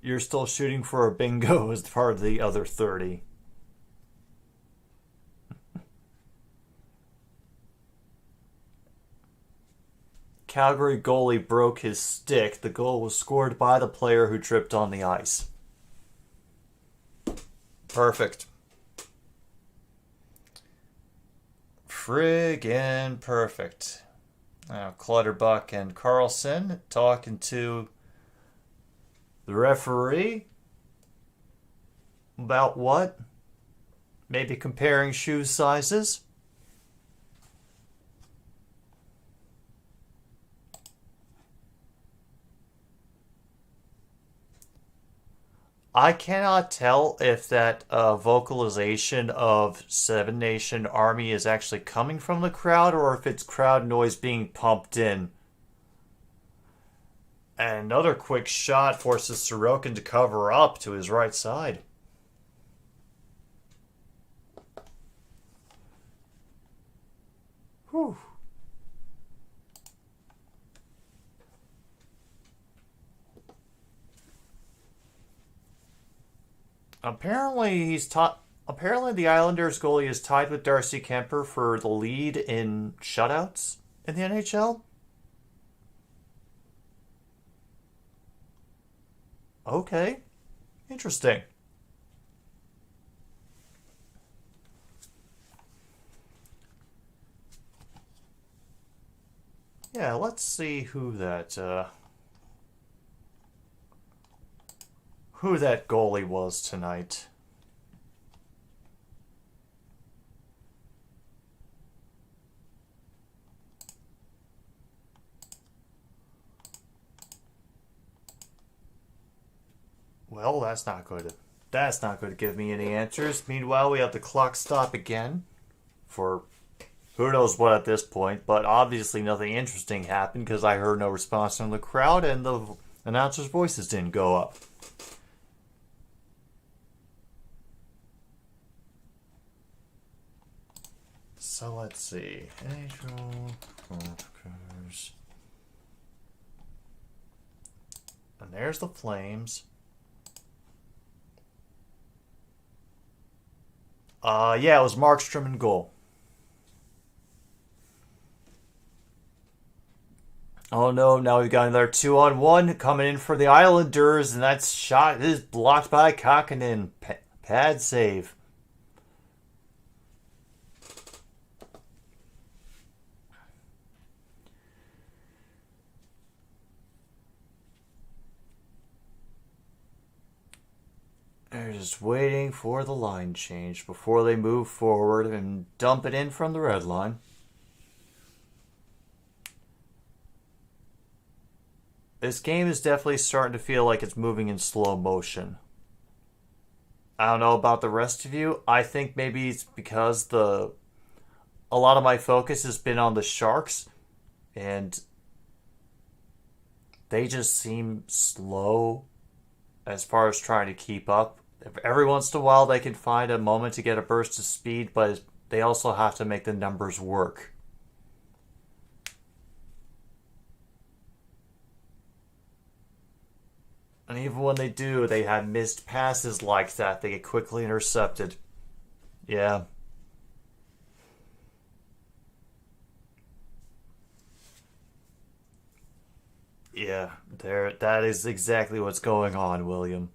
you're still shooting for a bingo as part of the other 30. Calgary goalie broke his stick. The goal was scored by the player who tripped on the ice. Perfect. Friggin' perfect. Now, Clutterbuck and Carlson talking to the referee about what? Maybe comparing shoe sizes? I cannot tell if that vocalization of Seven Nation Army is actually coming from the crowd or if it's crowd noise being pumped in. And another quick shot forces Sorokin to cover up to his right side. Whew. Apparently the Islanders goalie is tied with Darcy Kemper for the lead in shutouts in the NHL. Okay. Interesting. Yeah, let's see who that goalie was tonight. Well, that's not going to give me any answers. Meanwhile, we have the clock stop again for who knows what at this point, but obviously nothing interesting happened because I heard no response from the crowd and the Announcers' voices didn't go up. So let's see. NHL Workers. And there's the Flames. Yeah, it was Markstrom in goal. Oh no, now we've got another 2-on-1 coming in for the Islanders, and that shot is blocked by Kakkonen. Pad save. They're just waiting for the line change before they move forward and dump it in from the red line. This game is definitely starting to feel like it's moving in slow motion. I don't know about the rest of you. I think maybe it's because a lot of my focus has been on the Sharks, and they just seem slow as far as trying to keep up. Every once in a while they can find a moment to get a burst of speed, but they also have to make the numbers work. And even when they do, they have missed passes like that. They get quickly intercepted. Yeah. Yeah, that is exactly what's going on, William.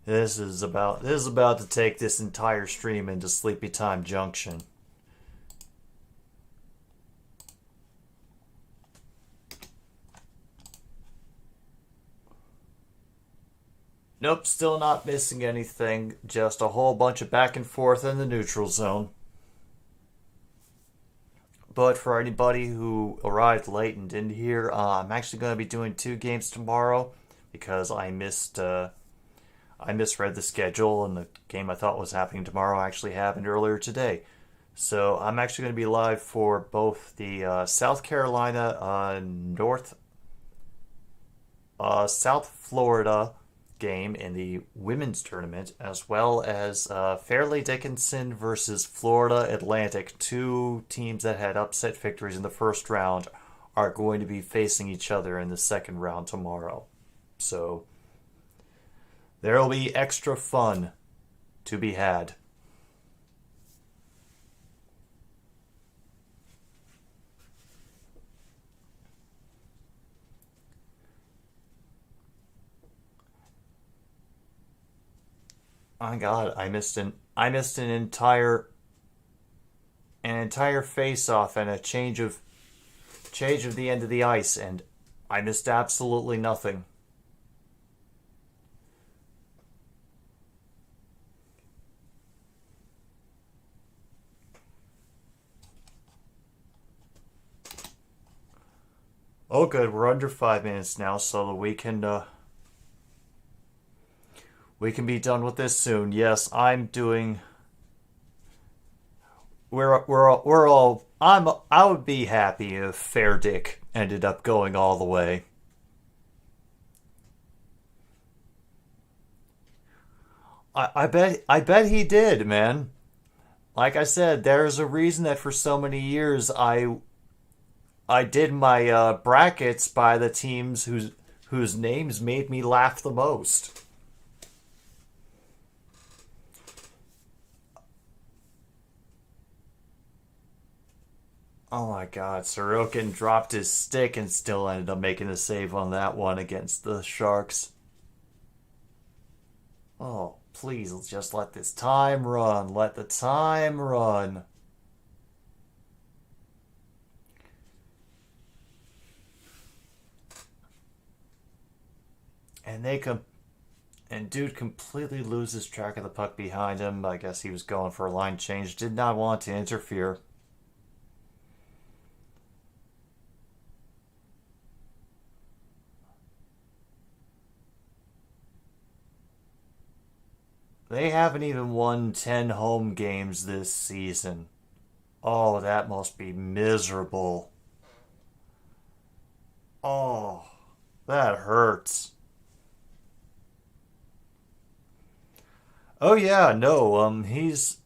This is about to take this entire stream into Sleepy Time Junction. Nope, still not missing anything. Just a whole bunch of back and forth in the neutral zone. But for anybody who arrived late and didn't hear, I'm actually going to be doing 2 games tomorrow because I misread the schedule, and the game I thought was happening tomorrow actually happened earlier today. So I'm actually going to be live for both the South Carolina South Florida game in the women's tournament, as well as Fairleigh Dickinson versus Florida Atlantic. 2 teams that had upset victories in the first round are going to be facing each other in the second round tomorrow. So there will be extra fun to be had. My God, I missed an entire face off and a change of the end of the ice, and I missed absolutely nothing. Oh, good. We're under 5 minutes now, so that we can be done with this soon. Yes, I'm doing. We're all. I would be happy if Fair Dick ended up going all the way. I bet he did, man. Like I said, there's a reason that for so many years I did my brackets by the teams whose names made me laugh the most. Oh my God, Sorokin dropped his stick and still ended up making a save on that one against the Sharks. Oh, please, just let this time run. Let the time run. And dude completely loses track of the puck behind him. I guess he was going for a line change. Did not want to interfere. They haven't even won 10 home games this season. Oh, that must be miserable. Oh. That hurts. Oh yeah, no, he's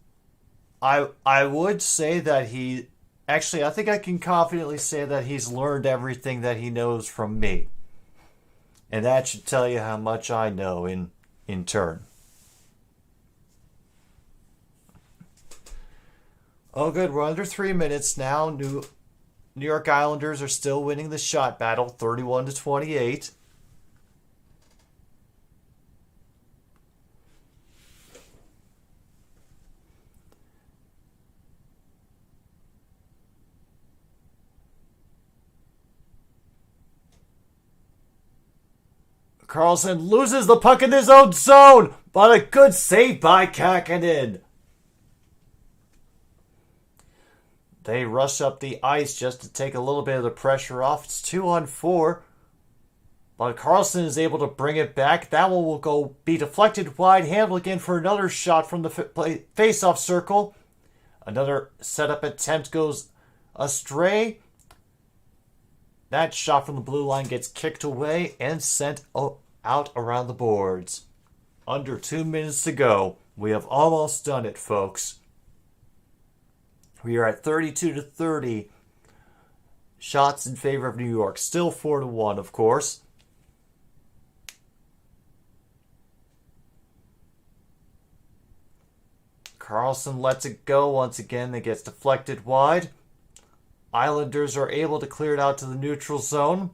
I would say that he actually I think I can confidently say that he's learned everything that he knows from me. And that should tell you how much I know in turn. Oh good, we're under 3 minutes now. New York Islanders are still winning the shot battle 31-28. Carlson loses the puck in his own zone, but a good save by Kakkonen. They rush up the ice just to take a little bit of the pressure off. It's 2-on-4. But Carlson is able to bring it back. That one will go be deflected wide. Handle again for another shot from the face-off circle. Another setup attempt goes astray. That shot from the blue line gets kicked away and sent out around the boards. Under 2 minutes to go. We have almost done it, folks. We are at 32-30. Shots in favor of New York. Still 4-1, of course. Carlson lets it go once again. It gets deflected wide. Islanders are able to clear it out to the neutral zone.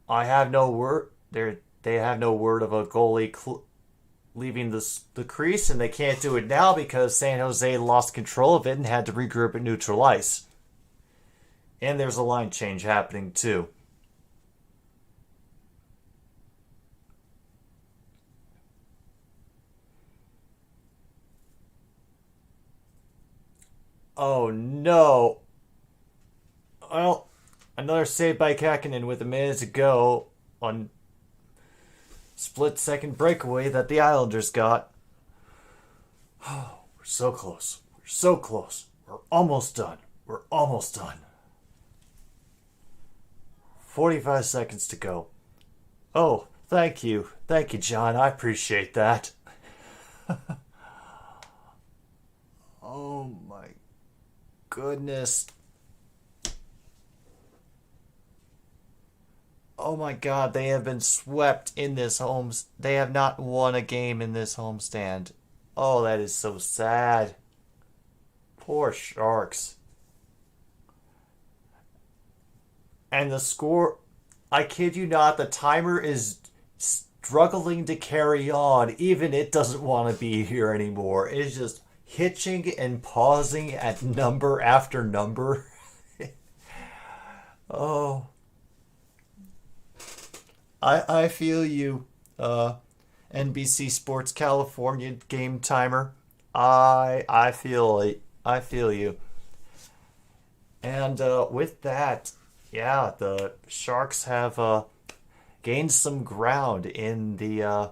I have no word. They have no word of a goalie leaving the crease, and they can't do it now because San Jose lost control of it and had to regroup at neutral ice. And there's a line change happening too. Oh no. Well, another save by Kakkonen with a minute to go on split-second breakaway that the Islanders got. Oh, we're so close. We're so close. We're almost done. We're almost done. 45 seconds to go. Oh, thank you. Thank you, John. I appreciate that. Oh my goodness. Oh my god, they have been swept in this home. They have not won a game in this homestand. Oh, that is so sad. Poor Sharks. And the score, I kid you not, the timer is struggling to carry on. Even it doesn't want to be here anymore. It's just hitching and pausing at number after number. Oh. I feel you, NBC Sports California game timer. I feel you. And with that, yeah, the Sharks have gained some ground in the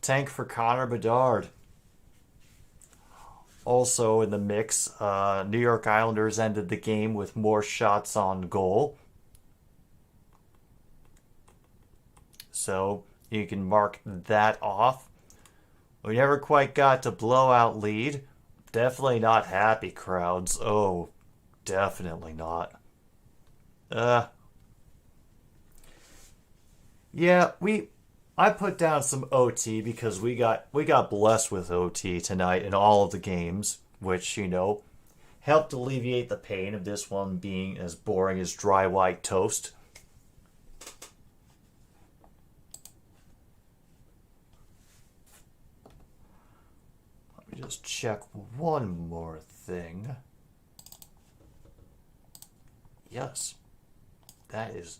tank for Connor Bedard. Also in the mix, New York Islanders ended the game with more shots on goal. So you can mark that off. We never quite got to blowout lead. Definitely not happy crowds. Oh, definitely not. Yeah, I put down some OT because we got blessed with OT tonight in all of the games, which, helped alleviate the pain of this one being as boring as dry white toast. Just check one more thing. Yes, that is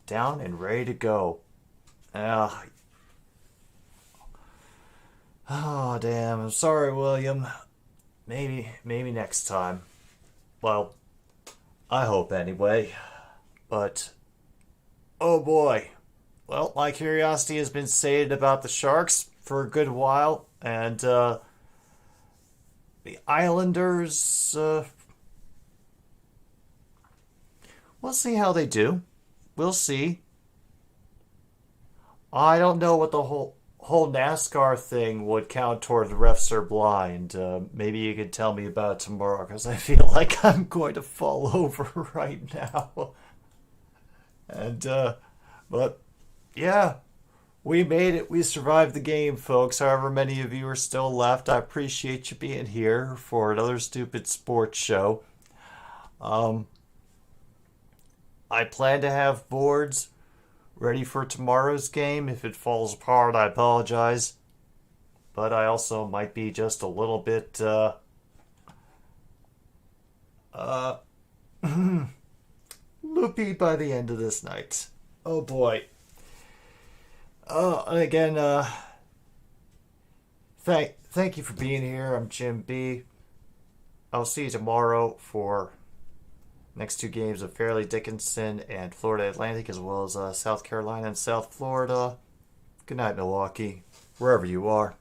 down and ready to go. Oh, damn. I'm sorry, William. Maybe next time. Well, I hope anyway. But, oh boy. Well, my curiosity has been sated about the Sharks for a good while. And the Islanders, We'll see how they do. We'll see. I don't know what the whole NASCAR thing would count toward the refs are blind. Maybe you could tell me about it tomorrow, because I feel like I'm going to fall over right now. And but yeah, we made it. We survived the game, folks. However many of you are still left, I appreciate you being here for another stupid sports show. I plan to have boards ready for tomorrow's game. If it falls apart, I apologize. But I also might be just a little bit loopy by the end of this night. Oh boy. And again, thank you for being here. I'm Jim B. I'll see you tomorrow for next two games of Fairleigh Dickinson and Florida Atlantic, as well as South Carolina and South Florida. Good night, Milwaukee, wherever you are.